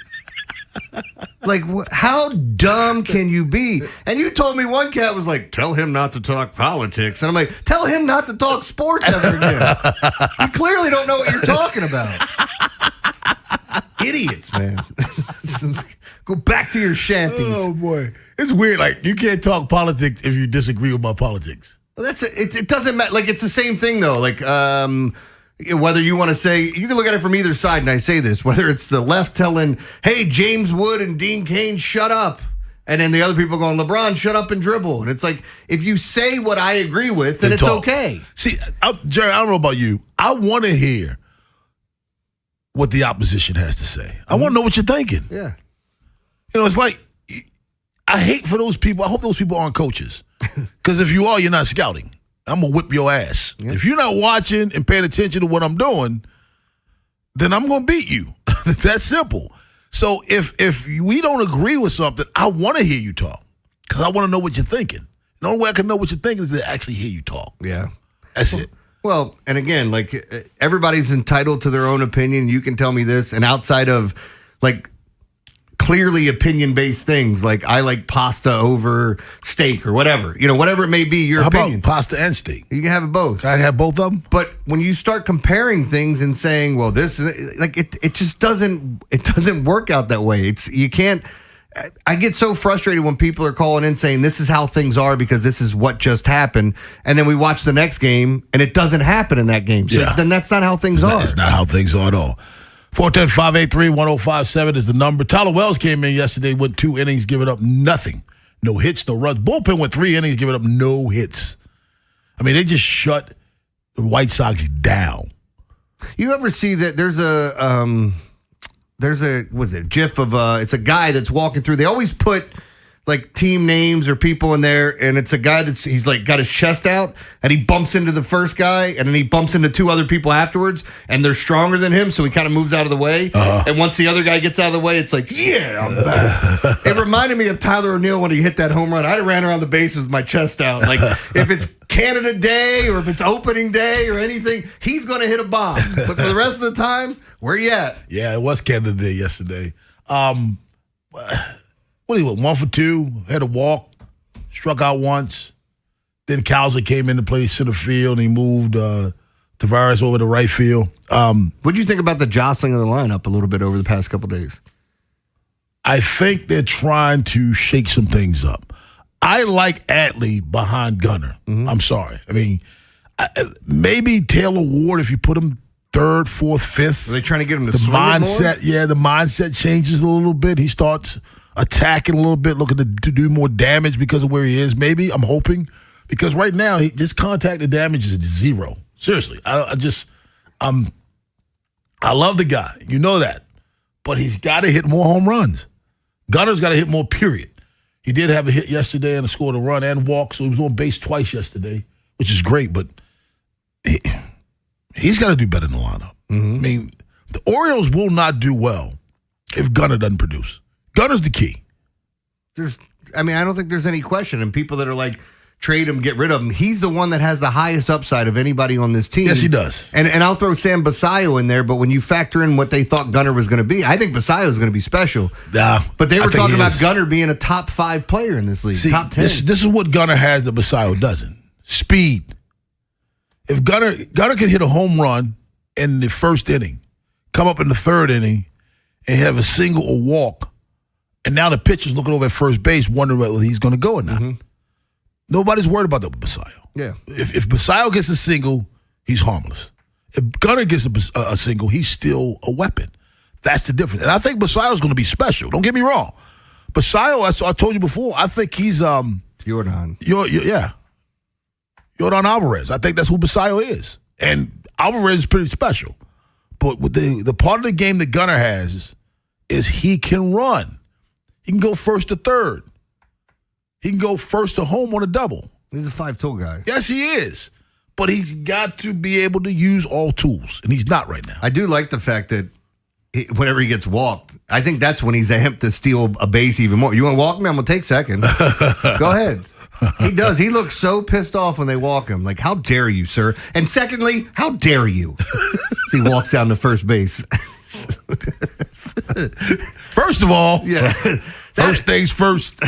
Like, how dumb can you be? And you told me one cat was like, tell him not to talk politics. And I'm like, tell him not to talk sports ever again. You clearly don't know what you're talking about. Idiots, man. Go back to your shanties. Oh, boy. It's weird. Like, you can't talk politics if you disagree with my politics. Well, it doesn't matter. Like, it's the same thing, though. Like, whether you want to say, you can look at it from either side, and I say this, whether it's the left telling, hey, James Wood and Dean Cain, shut up. And then the other people going, LeBron, shut up and dribble. And it's like, if you say what I agree with, then it's okay. See, Jerry, I don't know about you. I want to hear what the opposition has to say. I want to know what you're thinking. Yeah. You know, it's like, I hate for those people. I hope those people aren't coaches. Because if you are, you're not scouting. I'm going to whip your ass. Yeah. If you're not watching and paying attention to what I'm doing, then I'm going to beat you. That's simple. So if we don't agree with something, I want to hear you talk because I want to know what you're thinking. The only way I can know what you're thinking is to actually hear you talk. Yeah. That's it. Well, and again, like everybody's entitled to their own opinion. You can tell me this. And outside of like clearly opinion-based things, like I like pasta over steak or whatever. Whatever it may be, your opinion. How about pasta and steak? You can have it both. Can I have both of them? But when you start comparing things and saying, well, this is like it just doesn't work out that way. You can't. I get so frustrated when people are calling in saying this is how things are because this is what just happened, and then we watch the next game and it doesn't happen in that game. So then that's not how things are. It's not how things are at all. 410-583-1057 is the number. Tyler Wells came in yesterday, went 2 innings, giving up nothing. No hits, no runs. Bullpen went 3 innings, giving up no hits. I mean, they just shut the White Sox down. You ever see that there's a GIF of it's a guy that's walking through. They always put like team names or people in there, and it's a guy he's like got his chest out, and he bumps into the first guy, and then he bumps into 2 other people afterwards, and they're stronger than him, so he kind of moves out of the way. And once the other guy gets out of the way, it's like, yeah, I'm back. It reminded me of Tyler O'Neill when he hit that home run. I ran around the bases with my chest out. Like, if it's Canada Day or if it's opening day or anything, he's going to hit a bomb. But for the rest of the time, where you at? Yeah, it was Canada Day yesterday. What do you want? 1 for 2, had a walk, struck out once. Then Cowser came in to play center field, and he moved Tavares over to right field. What do you think about the jostling of the lineup a little bit over the past couple of days? I think they're trying to shake some things up. I like Atley behind Gunnar. I'm sorry. I mean, maybe Taylor Ward, if you put him 3rd, 4th, 5th. Are they trying to get him to the swing mindset? It more? Yeah, the mindset changes a little bit. He starts attacking a little bit, looking to do more damage because of where he is. Maybe, I'm hoping, because right now his contact to damage is 0. Seriously, I love the guy, you know that, but he's got to hit more home runs. Gunner's got to hit more. Period. He did have a hit yesterday and scored a run and walk, so he was on base twice yesterday, which is great. But he's got to do better in the lineup. I mean, the Orioles will not do well if Gunnar doesn't produce. Gunner's the key. I don't think there's any question. And people that are like, trade him, get rid of him, he's the one that has the highest upside of anybody on this team. Yes, he does. And I'll throw Sam Basayo in there, but when you factor in what they thought Gunnar was going to be, I think Basayo is going to be special. But they were talking about Gunnar being a top 5 player in this league, top 10. This is what Gunnar has that Basayo doesn't. Speed. If Gunnar can hit a home run in the 1st inning, come up in the 3rd inning, and have a single or walk, and now the pitcher's looking over at first base, wondering whether he's going to go or not. Nobody's worried about that with Basayo. Yeah. If Basayo gets a single, he's harmless. If Gunnar gets a single, he's still a weapon. That's the difference. And I think Basayo's going to be special. Don't get me wrong. Basayo, I told you before, I think he's Yordan. Yordan Alvarez. I think that's who Basayo is. And Alvarez is pretty special. But with the part of the game that Gunnar has is he can run. He can go 1st to 3rd. He can go 1st to home on a double. He's a 5-tool guy. Yes, he is. But he's got to be able to use all tools, and he's not right now. I do like the fact that whenever he gets walked, I think that's when he's amped to steal a base even more. You want to walk me? I'm going to take second. Go ahead. He does. He looks so pissed off when they walk him. Like, how dare you, sir? And secondly, how dare you? So he walks down to first base. First of all, yeah. First things first.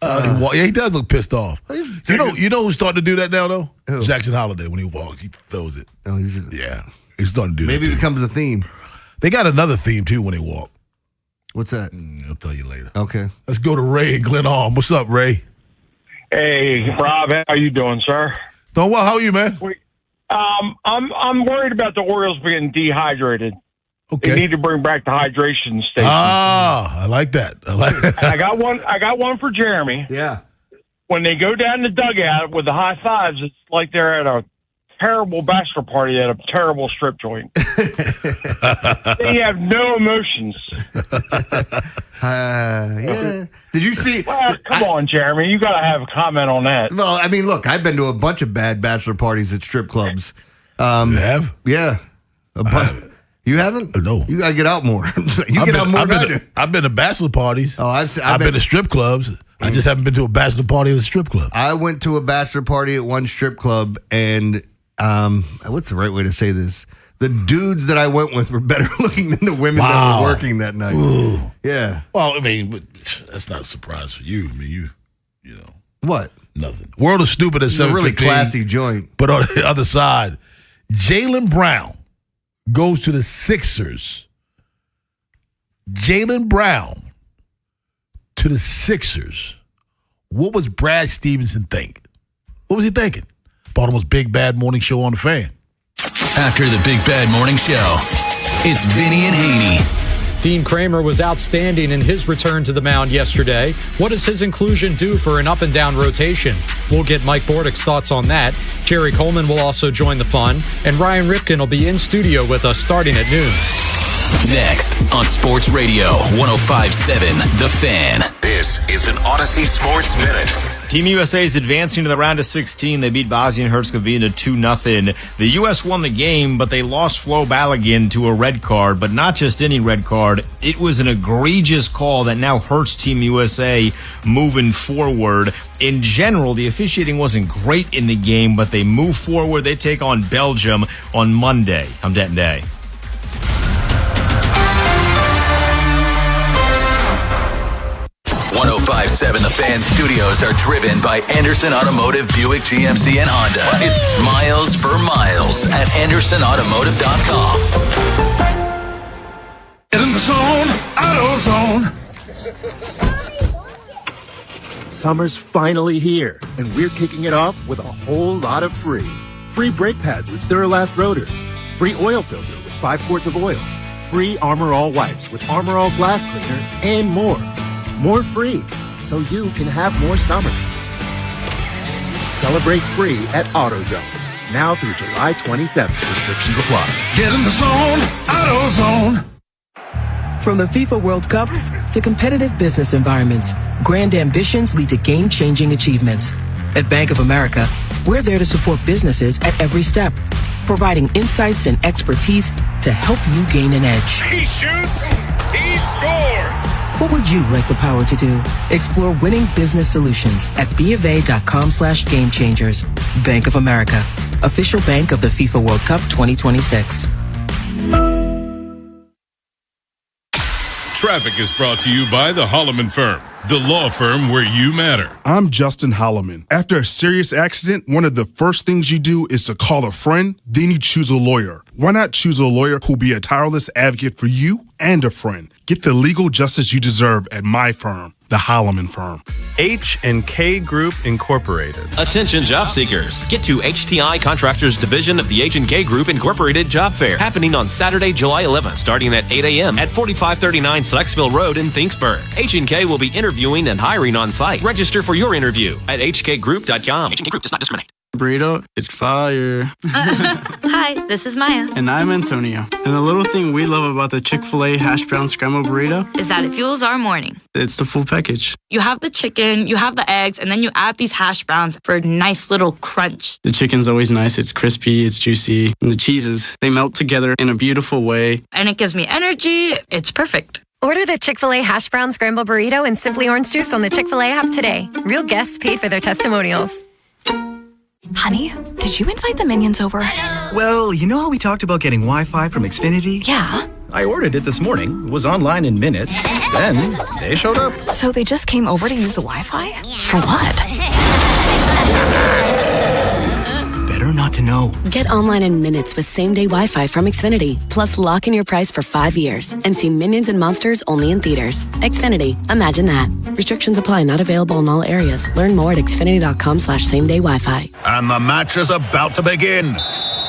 He does look pissed off. You know who's starting to do that now, though? Who? Jackson Holiday. When he walks, he throws it. Oh, he's starting to do that. Maybe it becomes a theme. They got another theme, too, when they walk. What's that? I'll tell you later. Okay. Let's go to Ray and Glen Arm. What's up, Ray? Hey, Rob, how you doing, sir? Doing well. How are you, man? I'm worried about the Orioles being dehydrated. Okay. They need to bring back the hydration station. I like that. I got one for Jeremy. Yeah. When they go down the dugout with the high fives, it's like they're at a terrible bachelor party at a terrible strip joint. They have no emotions. Yeah. Did you see? Well, come on, Jeremy. You got to have a comment on that. Well, I mean, look, I've been to a bunch of bad bachelor parties at strip clubs. You have? Yeah. You haven't? No. You got to get out more. Get out more than I do. I've been to bachelor parties. Oh, I've been to strip clubs. I just haven't been to a bachelor party at a strip club. I went to a bachelor party at one strip club, and what's the right way to say this? the dudes that I went with were better looking than the women that were working that night. Ooh. Yeah. Well, I mean, that's not a surprise for you. I mean, you know. What? Nothing. World of Stupid at 7:15. It's a really classy joint. But on the other side, Jaylen Brown goes to the Sixers. Jaylen Brown to the Sixers. What was Brad Stevenson thinking? What was he thinking? Baltimore's Big Bad Morning Show on the Fan. After the Big Bad Morning Show, it's Vinny and Haynie. Dean Kramer was outstanding in his return to the mound yesterday. What does his inclusion do for an up-and-down rotation? We'll get Mike Bordick's thoughts on that. Jerry Coleman will also join the fun, and Ryan Ripken will be in studio with us starting at noon. Next on Sports Radio 105.7 The Fan. This is an Odyssey Sports Minute. Team USA is advancing to the round of 16. They beat Bosnia and Herzegovina 2-0. The U.S. won the game, but they lost Flo Balogun to a red card, but not just any red card. It was an egregious call that now hurts Team USA moving forward. In general, the officiating wasn't great in the game, but they move forward. They take on Belgium on Monday. I'm Denton Day. 105.7 The Fan studios are driven by Anderson Automotive, Buick, GMC, and Honda. It's miles for miles at AndersonAutomotive.com. Get in the zone, AutoZone. Summer's finally here, and we're kicking it off with a whole lot of free. Free brake pads with Duralast rotors. Free oil filter with 5 quarts of oil. Free Armor All wipes with Armor All glass cleaner, and more. More free, so you can have more summer. Celebrate free at AutoZone. Now through July 27th. Restrictions apply. Get in the zone, AutoZone. From the FIFA World Cup to competitive business environments, grand ambitions lead to game-changing achievements. At Bank of America, we're there to support businesses at every step, providing insights and expertise to help you gain an edge. He shoots, he scores. What would you like the power to do? Explore winning business solutions at BofA.com/gamechangers. Bank of America, official bank of the FIFA World Cup 2026. Traffic is brought to you by the Holloman Firm, the law firm where you matter. I'm Justin Holloman. After a serious accident, one of the first things you do is to call a friend, then you choose a lawyer. Why not choose a lawyer who'll be a tireless advocate for you and a friend? Get the legal justice you deserve at my firm, the Holloman Firm. H&K Group Incorporated. Attention job seekers. Get to HTI Contractors Division of the H&K Group Incorporated Job Fair, happening on Saturday, July 11th, starting at 8 a.m. at 4539 Slexville Road in Finksburg. H&K will be interviewing and hiring on site. Register for your interview at hkgroup.com. H&K Group does not discriminate. Burrito is fire. Hi, this is Maya. And I'm Antonio. And the little thing we love about the Chick-fil-A hash brown scrambled burrito is that it fuels our morning. It's the full package. You have the chicken, you have the eggs, and then you add these hash browns for a nice little crunch. The chicken's always nice. It's crispy, it's juicy. And the cheeses, they melt together in a beautiful way. And it gives me energy. It's perfect. Order the Chick-fil-A hash brown scrambled burrito and Simply Orange Juice on the Chick-fil-A app today. Real guests paid for their testimonials. Honey, did you invite the minions over? Well, you know how we talked about getting Wi-Fi from Xfinity? Yeah. I ordered it this morning, was online in minutes, then they showed up. So they just came over to use the Wi-Fi? For what? Better not to know. Get online in minutes with same-day Wi-Fi from Xfinity. Plus, lock in your price for 5 years and see Minions and Monsters only in theaters. Xfinity. Imagine that. Restrictions apply. Not available in all areas. Learn more at xfinity.com/same-day Wi-Fi. And the match is about to begin.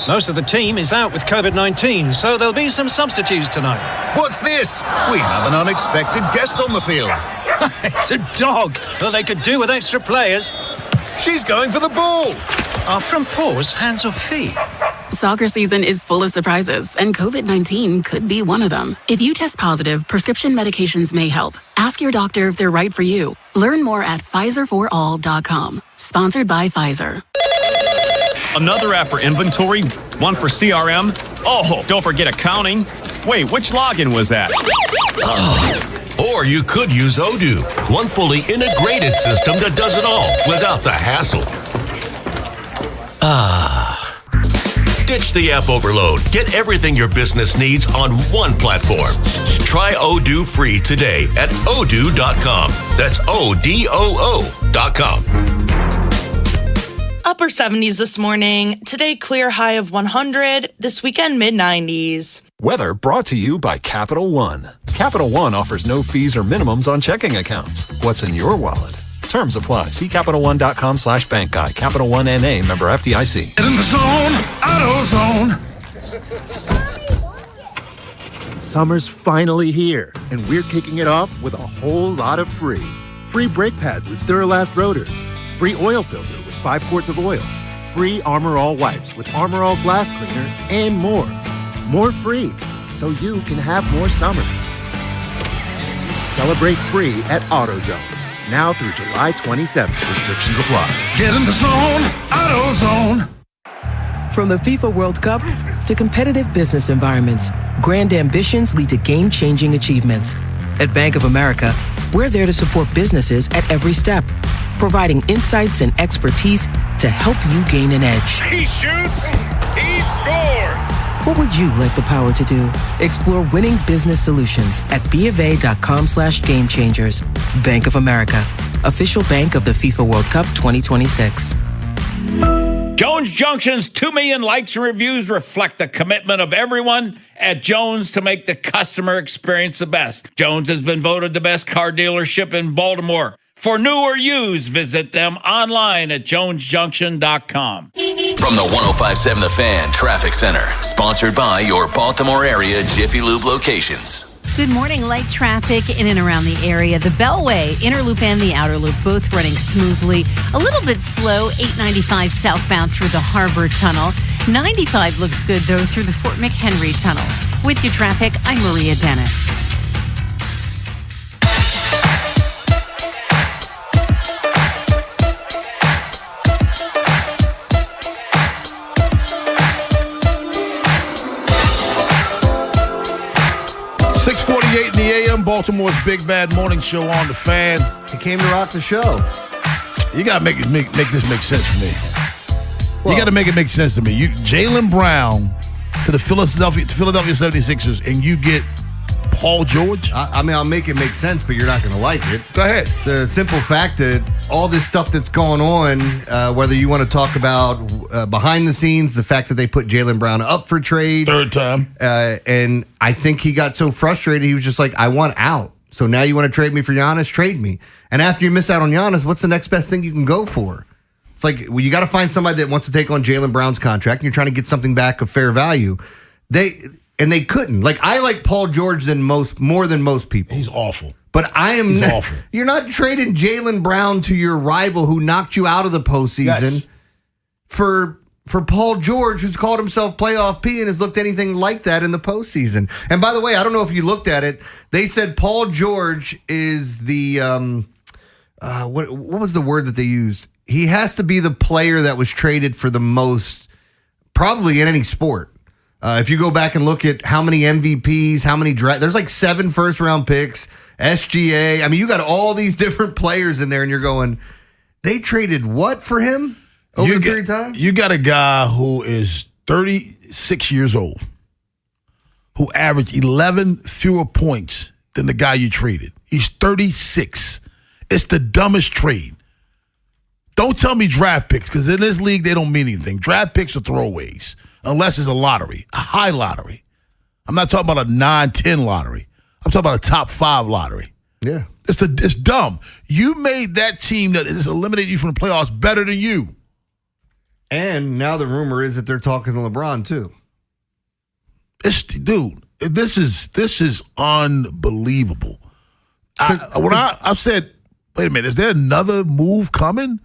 Most of the team is out with COVID-19, so there'll be some substitutes tonight. What's this? We have an unexpected guest on the field. It's a dog. Well, they could do with extra players. She's going for the ball. Are front paws hands or feet? Soccer season is full of surprises, and COVID-19 could be one of them. If you test positive, prescription medications may help. Ask your doctor if they're right for you. Learn more at PfizerForAll.com. Sponsored by Pfizer. Another app for inventory, one for CRM. Oh, don't forget accounting. Wait, which login was that? Or you could use Odoo, one fully integrated system that does it all without the hassle. Ditch the app overload. Get everything your business needs on one platform. Try Odoo free today at odoo.com. That's ODOO.com. Upper 70s this morning. Today, clear high of 100. This weekend, mid-90s. Weather brought to you by Capital One. Capital One offers no fees or minimums on checking accounts. What's in your wallet? Terms apply. See CapitalOne.com/bank guide. Capital One NA, member FDIC. Get in the zone, AutoZone. Summer's finally here, and we're kicking it off with a whole lot of free. Free brake pads with Duralast rotors. Free oil filter with 5 quarts of oil. Free Armor All wipes with Armor All glass cleaner, and more. More free, so you can have more summer. Celebrate free at AutoZone. Now through July 27th. Restrictions apply. Get in the zone, AutoZone. From the FIFA World Cup to competitive business environments, grand ambitions lead to game-changing achievements. At Bank of America, we're there to support businesses at every step, providing insights and expertise to help you gain an edge. He shoots, he scores. What would you like the power to do? Explore winning business solutions at BofA.com/gamechangers. Bank of America, official bank of the FIFA World Cup 2026. Jones Junction's 2 million likes and reviews reflect the commitment of everyone at Jones to make the customer experience the best. Jones has been voted the best car dealership in Baltimore. For new or used, visit them online at jonesjunction.com. From the 105.7 The Fan Traffic Center, sponsored by your Baltimore area Jiffy Lube locations. Good morning. Light traffic in and around the area. The Beltway, Inner Loop and the Outer Loop, both running smoothly. A little bit slow, 895 southbound through the Harbor Tunnel. 95 looks good, though, through the Fort McHenry Tunnel. With your traffic, I'm Maria Dennis. In the AM, Baltimore's Big Bad Morning Show on the Fan. He came to rock the show. You got to make this make sense to me. You got to make it make sense to me. Jaylen Brown to the Philadelphia 76ers, and you get Paul George? I mean, I'll make it make sense, but you're not going to like it. Go ahead. The simple fact that all this stuff that's going on, whether you want to talk about behind the scenes, the fact that they put Jaylen Brown up for trade. Third time. And I think he got so frustrated, he was just like, I want out. So now you want to trade me for Giannis? Trade me. And after you miss out on Giannis, what's the next best thing you can go for? It's like, well, you got to find somebody that wants to take on Jaylen Brown's contract, and you're trying to get something back of fair value. They couldn't. Like, I like Paul George more than most people. He's awful. But He's awful. You're not trading Jaylen Brown to your rival who knocked you out of the postseason for Paul George, who's called himself Playoff P and has looked anything like that in the postseason. And by the way, I don't know if you looked at it. They said Paul George is the what was the word that they used? He has to be the player that was traded for the most, probably in any sport. If you go back and look at how many MVPs, how many there's like 7 first-round picks, SGA. I mean, you got all these different players in there, and you're going, they traded what for him over a period of time? You got a guy who is 36 years old, who averaged 11 fewer points than the guy you traded. He's 36. It's the dumbest trade. Don't tell me draft picks, because in this league, they don't mean anything. Draft picks are throwaways, unless it's a lottery, a high lottery. I'm not talking about a 9-10 lottery. I'm talking about a top 5 lottery. Yeah. It's dumb. You made that team that has eliminated you from the playoffs better than you. And now the rumor is that they're talking to LeBron, too. Dude, this is unbelievable. I said, wait a minute, is there another move coming?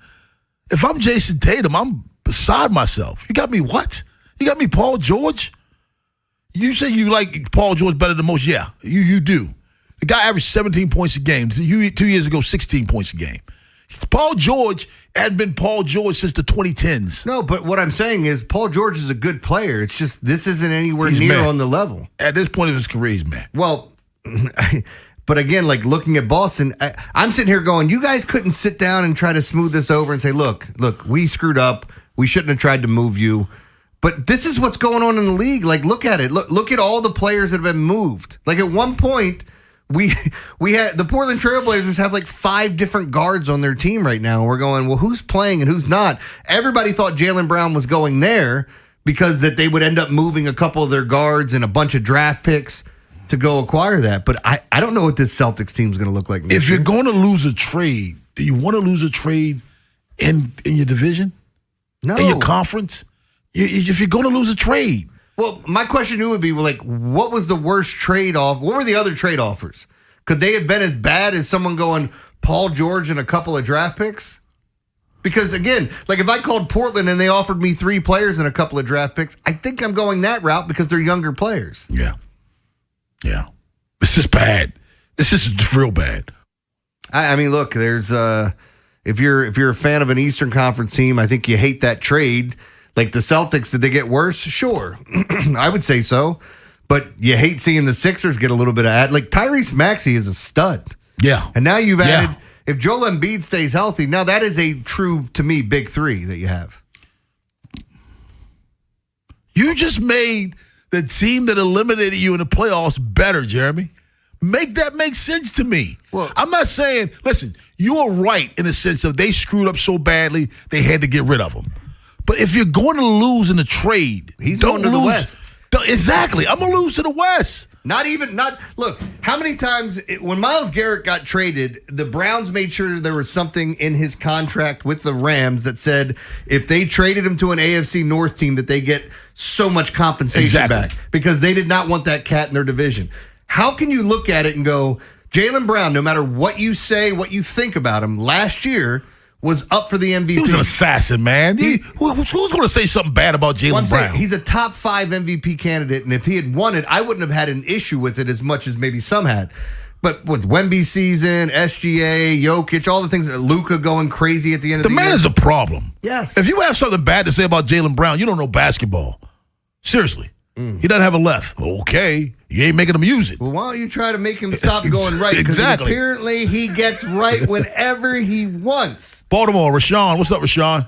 If I'm Jason Tatum, I'm beside myself. You got me what? You got me Paul George? You say you like Paul George better than most? Yeah, you do. The guy averaged 17 points a game. 2 years ago, 16 points a game. Paul George had been Paul George since the 2010s. No, but what I'm saying is Paul George is a good player. It's just this isn't anywhere near on the level. At this point of his career, he's mad. Well, but again, like looking at Boston, I'm sitting here going, you guys couldn't sit down and try to smooth this over and say, look, we screwed up. We shouldn't have tried to move you. But this is what's going on in the league. Like, look at it. Look at all the players that have been moved. Like, at one point, we had the Portland Trailblazers have like 5 different guards on their team right now. And we're going, well, who's playing and who's not? Everybody thought Jaylen Brown was going there because that they would end up moving a couple of their guards and a bunch of draft picks to go acquire that. But I don't know what this Celtics team is going to look like next If year. you're going to lose a trade, do you want to lose a trade in your division? No. In your conference? If you're going to lose a trade. Well, my question to you would be, like, what was the worst trade off? What were the other trade offers? Could they have been as bad as someone going Paul George and a couple of draft picks? Because, again, like if I called Portland and they offered me 3 players and a couple of draft picks, I think I'm going that route because they're younger players. Yeah. Yeah. This is bad. This is real bad. I mean, look, there's if you're a fan of an Eastern Conference team, I think you hate that trade. Like the Celtics, did they get worse? Sure. I would say so. But you hate seeing the Sixers get a little bit of ad. Like Tyrese Maxey is a stud. Yeah. And now you've added, if Joel Embiid stays healthy, now that is a true, to me, big 3 that you have. You just made the team that eliminated you in the playoffs better, Jeremy. Make that make sense to me. Well, I'm not saying, listen, you are right in the sense of they screwed up so badly they had to get rid of them. But if you're going to lose in a trade, he's don't going to lose. the West. Exactly. I'm going to lose to the West. Look, how many times when Myles Garrett got traded, the Browns made sure there was something in his contract with the Rams that said if they traded him to an AFC North team that they get so much compensation back because they did not want that cat in their division. How can you look at it and go, Jaylen Brown, no matter what you say, what you think about him, last year was up for the MVP. He was an assassin, man. Who's going to say something bad about Jaylen Brown? He's a top 5 MVP candidate, and if he had won it, I wouldn't have had an issue with it as much as maybe some had. But with Wemby season, SGA, Jokic, all the things, Luka going crazy at the end of the year. The man is a problem. Yes. If you have something bad to say about Jaylen Brown, you don't know basketball. Seriously. He doesn't have a left. Okay. You ain't making him use it. Well, why don't you try to make him stop going right? Exactly. Apparently, he gets right whenever he wants. Baltimore, Rashawn. What's up, Rashawn?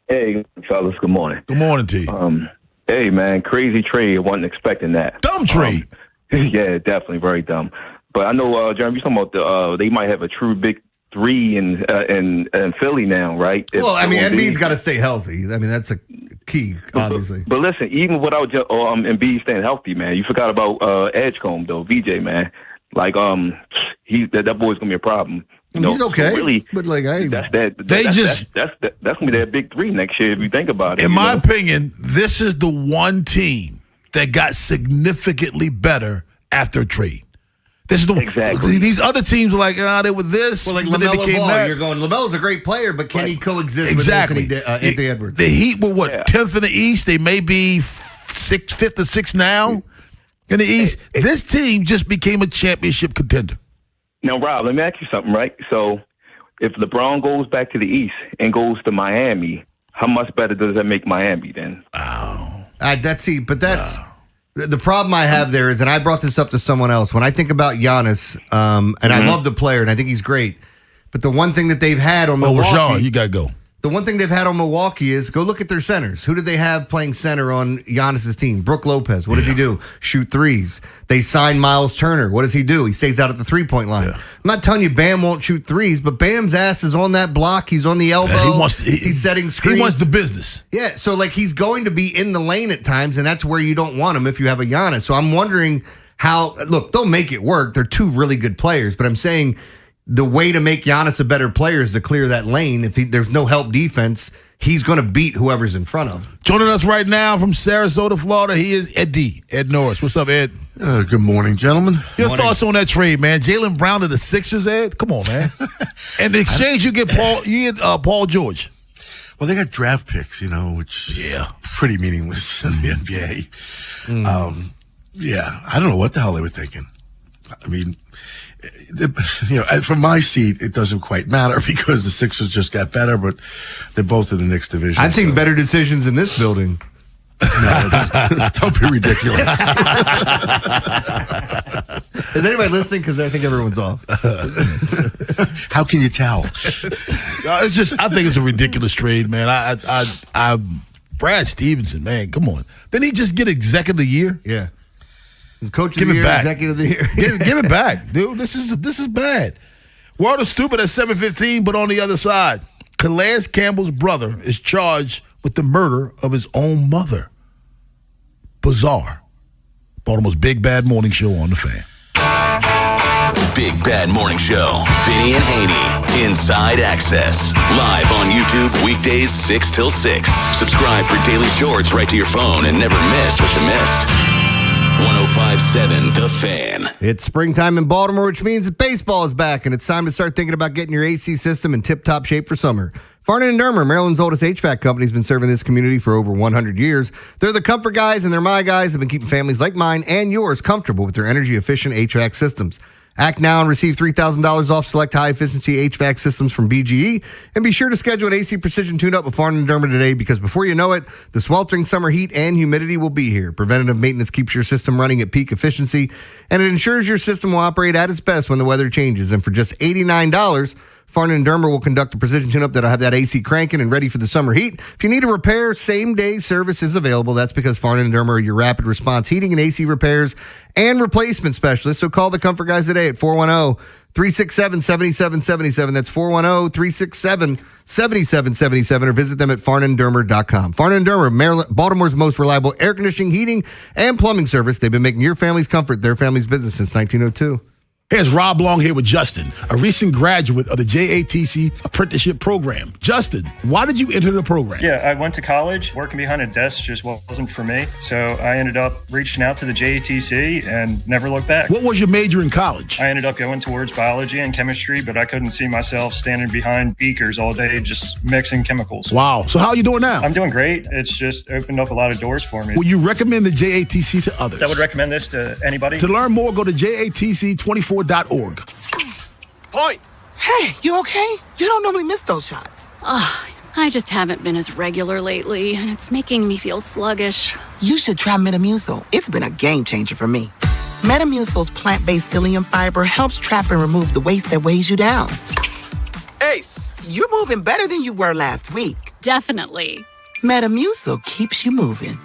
Hey, fellas. Good morning. Good morning to you. Hey, man. Crazy trade. I wasn't expecting that. Dumb trade. Yeah, definitely very dumb. But I know, Jeremy, you're talking about they might have a true big 3 in Philly now, right? Well, I mean, Embiid's got to stay healthy. I mean, that's a key, obviously. But listen, even without Embiid staying healthy, man, you forgot about Edgecombe, though, VJ, man. Like, that boy's gonna be a problem. He's okay, so really, but like, that's gonna be their big 3 next year if you think about it. In my opinion, this is the one team that got significantly better after a trade. This is exactly. These other teams are like, they were this. Well, like but LaMelo they Ball, that. you're going, LaMelo's a great player, but can he coexist exactly. with Anthony Edwards? The Heat were 10th in the East. They may be 5th or 6th now in the East. This team just became a championship contender. Now, Rob, let me ask you something, right? So, if LeBron goes back to the East and goes to Miami, how much better does that make Miami then? Wow. The problem I have there is, and I brought this up to someone else, when I think about Giannis, and I love the player, and I think he's great, but the one thing that they've had on Milwaukee... Rashawn, you got to go. The one thing they've had on Milwaukee is, go look at their centers. Who did they have playing center on Giannis's team? Brook Lopez. What does he do? Shoot threes. They signed Miles Turner. What does he do? He stays out at the three-point line. I'm not telling you Bam won't shoot threes, but Bam's ass is on that block. He's on the elbow. He's setting screens. He wants the business. Yeah, so like he's going to be in the lane at times, and that's where you don't want him if you have a Giannis. So I'm wondering how, look, they'll make it work. They're 2 really good players, but I'm saying the way to make Giannis a better player is to clear that lane. If there's no help defense, he's going to beat whoever's in front of him. Joining us right now from Sarasota, Florida, he is Ed Norris. What's up, Ed? Good morning, gentlemen. Your thoughts on that trade, man? Jaylen Brown to the Sixers, Ed? Come on, man. And in exchange, you get Paul George. Well, they got draft picks, which is pretty meaningless in the NBA. I don't know what the hell they were thinking. I mean, from my seat, it doesn't quite matter because the Sixers just got better, but they're both in the Knicks division. I've seen better decisions in this building. No, don't be ridiculous. Is anybody listening? Because I think everyone's off. How can you tell? I think it's a ridiculous trade, man. Brad Stevenson, man, come on. Didn't he just get Executive of the Year? Yeah. Coach of the Year, Executive of the Year. Give it back, dude. This is bad. World is stupid at 7:15, but on the other side, Calais Campbell's brother is charged with the murder of his own mother. Bizarre. Baltimore's Big Bad Morning Show on the Fan. Big Bad Morning Show. Vinny and Haynie. Inside Access. Live on YouTube weekdays 6 till 6. Subscribe for daily shorts right to your phone and never miss what you missed. 105.7 The Fan. It's springtime in Baltimore, which means that baseball is back, and it's time to start thinking about getting your AC system in tip-top shape for summer. Farnan & Dermer, Maryland's oldest HVAC company, has been serving this community for over 100 years. They're the comfort guys, and they're my guys. They've been keeping families like mine and yours comfortable with their energy-efficient HVAC systems. Act now and receive $3,000 off select high-efficiency HVAC systems from BGE. And be sure to schedule an AC Precision tune-up with Farnan & Dermer today, because before you know it, the sweltering summer heat and humidity will be here. Preventative maintenance keeps your system running at peak efficiency, and it ensures your system will operate at its best when the weather changes. And for just $89, Farnan & Dermer will conduct a precision tune-up that'll have that AC cranking and ready for the summer heat. If you need a repair, same-day service is available. That's because Farnan & Dermer are your rapid response heating and AC repairs and replacement specialists. So call the Comfort Guys today at 410-367-7777. That's 410-367-7777, or visit them at farnanddermer.com. Farnan & Dermer, Baltimore's most reliable air conditioning, heating, and plumbing service. They've been making your family's comfort their family's business since 1902. Here's Rob Long here with Justin, a recent graduate of the JATC apprenticeship program. Justin, why did you enter the program? Yeah, I went to college. Working behind a desk just wasn't for me. So I ended up reaching out to the JATC and never looked back. What was your major in college? I ended up going towards biology and chemistry, but I couldn't see myself standing behind beakers all day just mixing chemicals. Wow. So how are you doing now? I'm doing great. It's just opened up a lot of doors for me. Will you recommend the JATC to others? I would recommend this to anybody. To learn more, go to JATC24.org. Point. Hey, you okay? You don't normally miss those shots. I just haven't been as regular lately, and it's making me feel sluggish. You should try Metamucil. It's been a game changer for me. Metamucil's plant-based psyllium fiber helps trap and remove the waste that weighs you down. Ace, you're moving better than you were last week. Definitely. Metamucil keeps you moving.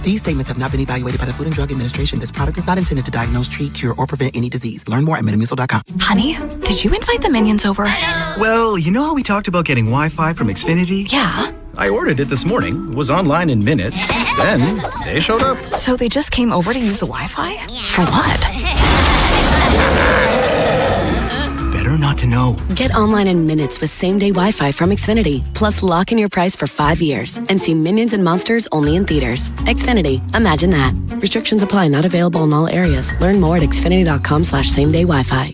These statements have not been evaluated by the Food and Drug Administration. This product is not intended to diagnose, treat, cure, or prevent any disease. Learn more at Metamucil.com. Honey, did you invite the minions over? Well, you know how we talked about getting Wi-Fi from Xfinity? Yeah. I ordered it this morning, was online in minutes, then they showed up. So they just came over to use the Wi-Fi? For what? Better not to know. Get online in minutes with same-day Wi-Fi from Xfinity. Plus, lock in your price for 5 years and see Minions and Monsters only in theaters. Xfinity. Imagine that. Restrictions apply. Not available in all areas. Learn more at xfinity.com/same-day Wi-Fi.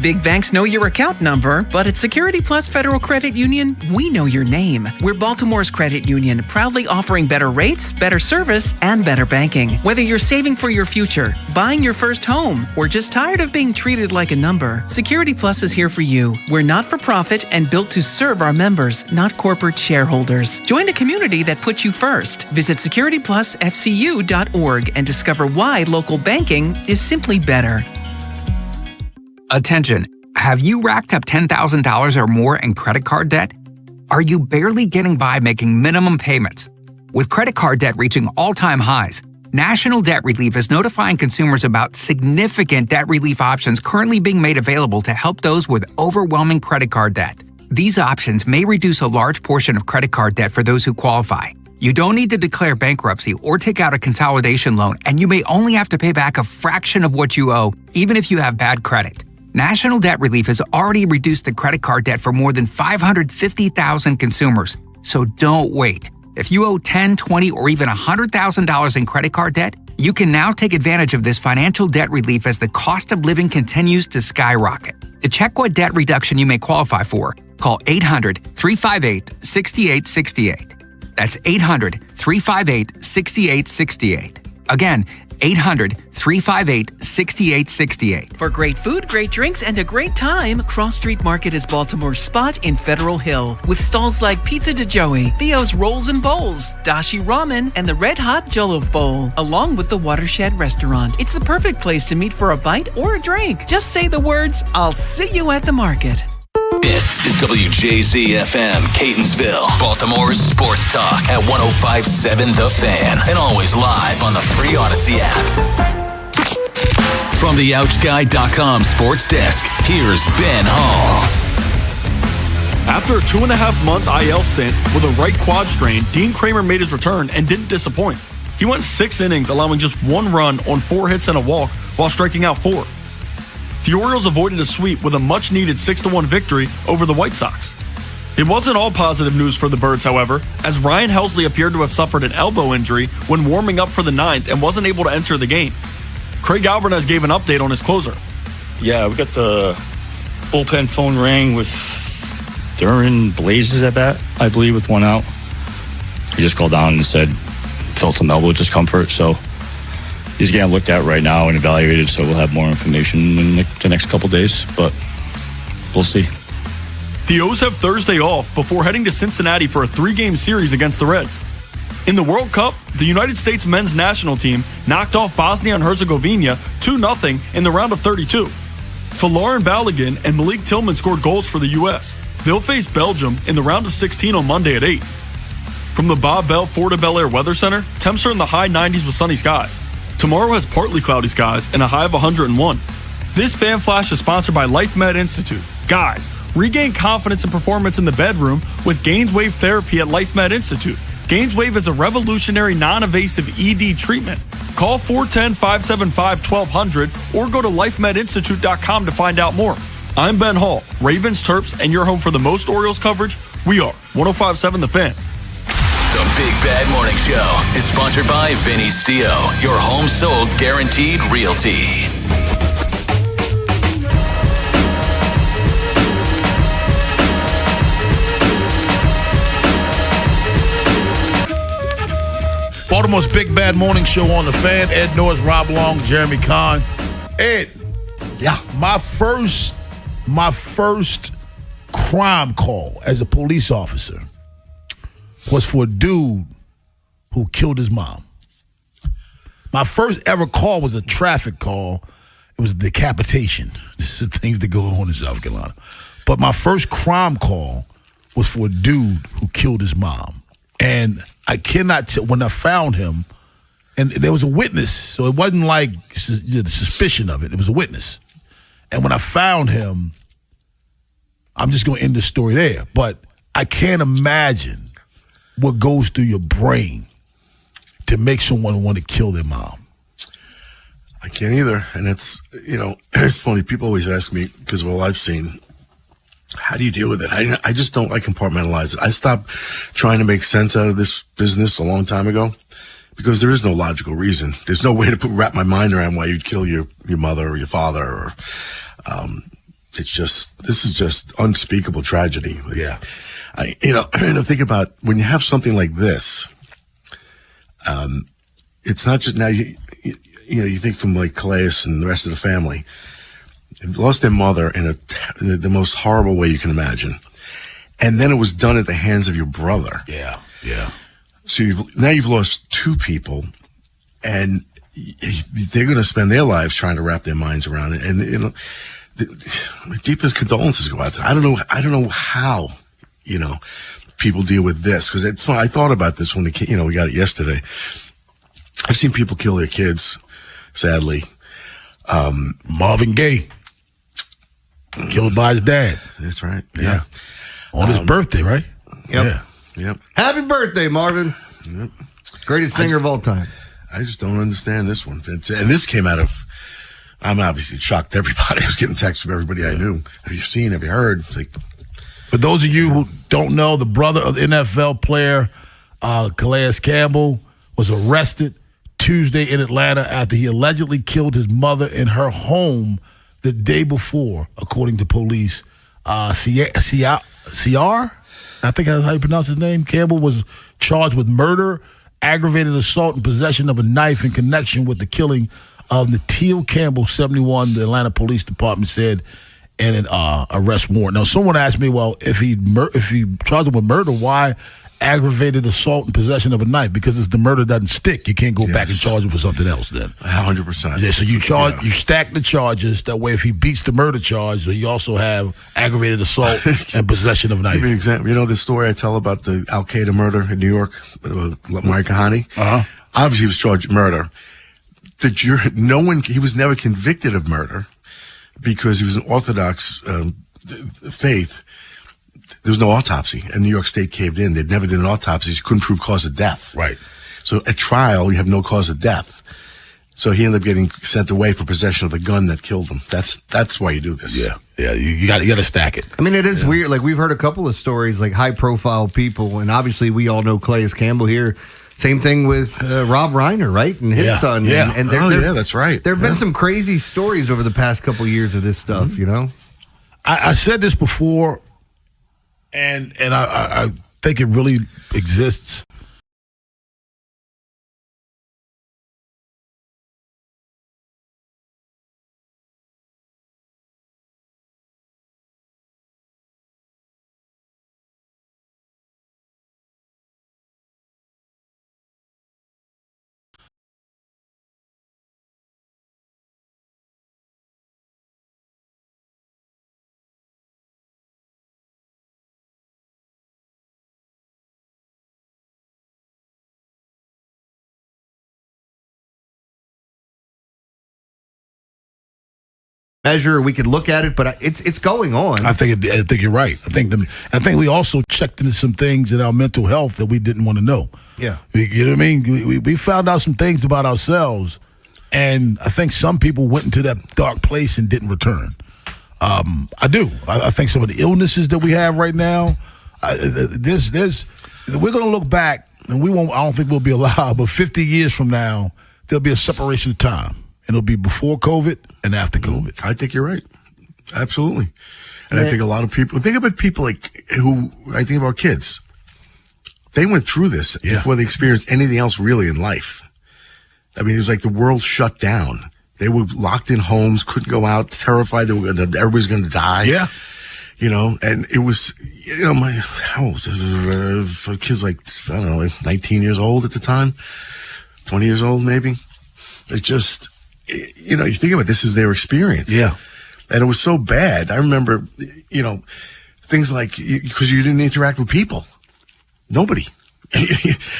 Big banks know your account number, but at Security Plus Federal Credit Union, we know your name. We're Baltimore's credit union, proudly offering better rates, better service, and better banking. Whether you're saving for your future, buying your first home, or just tired of being treated like a number, Security Plus is here for you. We're not for profit and built to serve our members, not corporate shareholders. Join a community that puts you first. Visit securityplusfcu.org and discover why local banking is simply better. Attention, have you racked up $10,000 or more in credit card debt? Are you barely getting by making minimum payments? With credit card debt reaching all-time highs, National Debt Relief is notifying consumers about significant debt relief options currently being made available to help those with overwhelming credit card debt. These options may reduce a large portion of credit card debt for those who qualify. You don't need to declare bankruptcy or take out a consolidation loan, and you may only have to pay back a fraction of what you owe, even if you have bad credit. National Debt Relief has already reduced the credit card debt for more than 550,000 consumers. So don't wait. If you owe $10,000, $20,000, or even $100,000 in credit card debt, you can now take advantage of this financial debt relief as the cost of living continues to skyrocket. To check what debt reduction you may qualify for, call 800-358-6868. That's 800-358-6868. Again, 800-358-6868. For great food, great drinks, and a great time, Cross Street Market is Baltimore's spot in Federal Hill, with stalls like Pizza de Joey, Theo's Rolls and Bowls, Dashi Ramen, and the Red Hot Jollof Bowl, along with the Watershed Restaurant. It's the perfect place to meet for a bite or a drink. Just say the words, "I'll see you at the market." This is WJZ-FM, Catonsville, Baltimore's sports talk at 105.7 The Fan, and always live on the free Odyssey app. From the OutGuy.com sports desk, here's Ben Hall. After a 2.5-month IL stint with a right quad strain, Dean Kramer made his return and didn't disappoint. He went 6 innings, allowing just 1 run on 4 hits and a walk while striking out 4. The Orioles avoided a sweep with a much-needed 6-1 victory over the White Sox. It wasn't all positive news for the Birds, however, as Ryan Helsley appeared to have suffered an elbow injury when warming up for the 9th and wasn't able to enter the game. Craig Alvarez gave an update on his closer. Yeah, we got the bullpen phone rang with Duran Blazes at bat, I believe, with 1 out. He just called down and said felt some elbow discomfort, so he's getting looked at right now and evaluated, so we'll have more information in the next couple days, but we'll see. The O's have Thursday off before heading to Cincinnati for a 3-game series against the Reds. In the World Cup, the United States men's national team knocked off Bosnia and Herzegovina 2-0 in the round of 32. Falarin Balogun and Malik Tillman scored goals for the U.S. They'll face Belgium in the round of 16 on Monday at 8. From the Bob Bell Florida Bel Air Weather Center, temps are in the high 90s with sunny skies. Tomorrow has partly cloudy skies and a high of 101. This Fan Flash is sponsored by Life Med Institute. Guys, regain confidence and performance in the bedroom with GainsWave therapy at Life Med Institute. GainsWave is a revolutionary non-invasive ED treatment. Call 410-575-1200 or go to lifemedinstitute.com to find out more. I'm Ben Hall, Ravens, Terps, and your home for the most Orioles coverage. We are 105.7 The Fan. The Big Bad Morning Show is sponsored by Vinny Stio, your home sold guaranteed realty. Baltimore's Big Bad Morning Show on The Fan. Ed Norris, Rob Long, Jeremy Kahn. Ed, yeah, my first crime call as a police officer was for a dude who killed his mom. My first ever call was a traffic call. It was decapitation. This is the things that go on in South Carolina. But my first crime call was for a dude who killed his mom. And I cannot tell, when I found him, and there was a witness, so it wasn't like the suspicion of it. It was a witness. And when I found him, I'm just going to end the story there. But I can't imagine what goes through your brain to make someone want to kill their mom. I can't either. And it's, it's funny. People always ask me, because of all I've seen, how do you deal with it? I just don't compartmentalize it. I stopped trying to make sense out of this business a long time ago because there is no logical reason. There's no way to wrap my mind around why you'd kill your mother or your father. Or this is just unspeakable tragedy. Yeah. Think about when you have something like this. It's not just now. You think from like Calais and the rest of the family. They've lost their mother in the most horrible way you can imagine, and then it was done at the hands of your brother. Yeah. So you've lost 2 people, and they're going to spend their lives trying to wrap their minds around it. And my deepest condolences go out to them. I don't know how. People deal with this because it's fun. I thought about this when we got it yesterday. I've seen people kill their kids, sadly. Marvin Gaye killed by his dad. That's right. Yeah. On his birthday, right? Yep. Yep. Happy birthday, Marvin. Yep. Greatest singer of all time. I just don't understand this one. And this came out of, I'm obviously shocked everybody. I was getting texts from everybody I knew. Have you seen? Have you heard? It's like, for those of you who don't know, the brother of the NFL player, Calais Campbell, was arrested Tuesday in Atlanta after he allegedly killed his mother in her home the day before, according to police. Ciar, I think that's how you pronounce his name. Campbell was charged with murder, aggravated assault, and possession of a knife in connection with the killing of Natil Campbell, 71, the Atlanta Police Department said in an arrest warrant. Now, someone asked me, well, if he charged him with murder, why aggravated assault and possession of a knife, because if the murder doesn't stick, you can't go back and charge him for something else then. 100%. Yeah, so you stack the charges. That way, if he beats the murder charge, you also have aggravated assault and possession of a knife. Give me an example. You know the story I tell about the Al Qaeda murder in New York, Vinny Haynie? Obviously, he was charged with murder. The jury, he was never convicted of murder because he was an Orthodox faith. There was no autopsy, and New York State caved in. They never did an autopsy. You couldn't prove cause of death. Right. So at trial, you have no cause of death. So he ended up getting sent away for possession of the gun that killed him. That's why you do this. Yeah. You got to stack it. I mean, it is weird. Like, we've heard a couple of stories, like high-profile people, and obviously we all know Calais Campbell here. Same thing with Rob Reiner, right? And his son. Yeah. And that's right. There have been some crazy stories over the past couple years of this stuff, you know? I said this before, and I think it really exists. Measure, we could look at it, but it's going on. I think you're right. I think we also checked into some things in our mental health that we didn't want to know. Yeah, you know what I mean. We found out some things about ourselves, and I think some people went into that dark place and didn't return. I do. I think some of the illnesses that we have right now, we're going to look back, and we won't. I don't think we'll be alive, but 50 years from now, there'll be a separation of time. And it'll be before COVID and after COVID. I think you're right. Absolutely. And I think a lot of people, think about people I think about kids. They went through this before they experienced anything else really in life. I mean, it was like the world shut down. They were locked in homes, couldn't go out, terrified that everybody's going to die. Yeah. You know, and it was, how old was it? Kids like, I don't know, like 19 years old at the time, 20 years old maybe. It just, you think about it, this is their experience. Yeah. And it was so bad. I remember, things like, because you didn't interact with people. Nobody.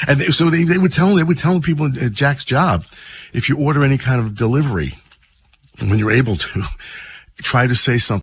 And so they would tell people at Jack's job, if you order any kind of delivery, when you're able to, try to say something